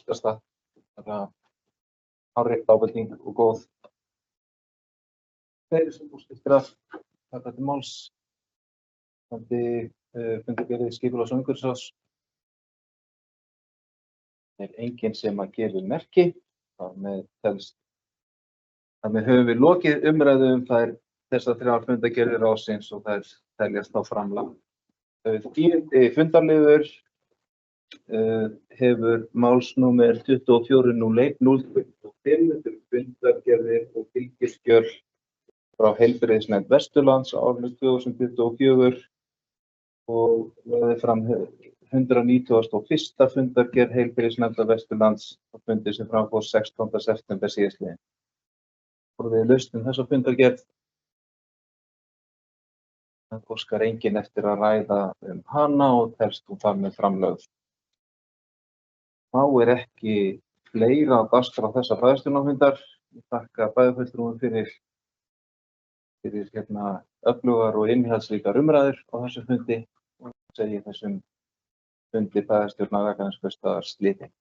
Skarðsstað. Það er hárrétt ábending og góð. Þeir sem óska eftir að taka til máls. Fundargerð skipulags- og umhverfisráðs. Það er enginn sem að gefa merki. Þannig höfum við lokið umræðu þessar 3 fundargerðir ráðsins og þær teljast á framlag. Fundarliður hefur málsnúmer 24.01.025 fundargerðir og fylgiskjöl frá Heilbrigðisnefnd Vesturlands á árinu 2024 og lögðu fram 191. fundargerð heilbrigðisnefndar Vesturlands á fundi sem fram fór 16. september síðastliðinn. Orðið laust þessa fundargerð. Það óskar enginn eftir að ræða hana og telst hún þar með framlögð. Þá ekki fleira á dagskrá þessa bæjarstjórnarfundar. Ég þakka bæjarfulltrúum fyrir öflugar og innihaldsríkar umræður á þessu fundi og segi þessum fundi bæjarstjórnar Reykjanesbæjar slitið.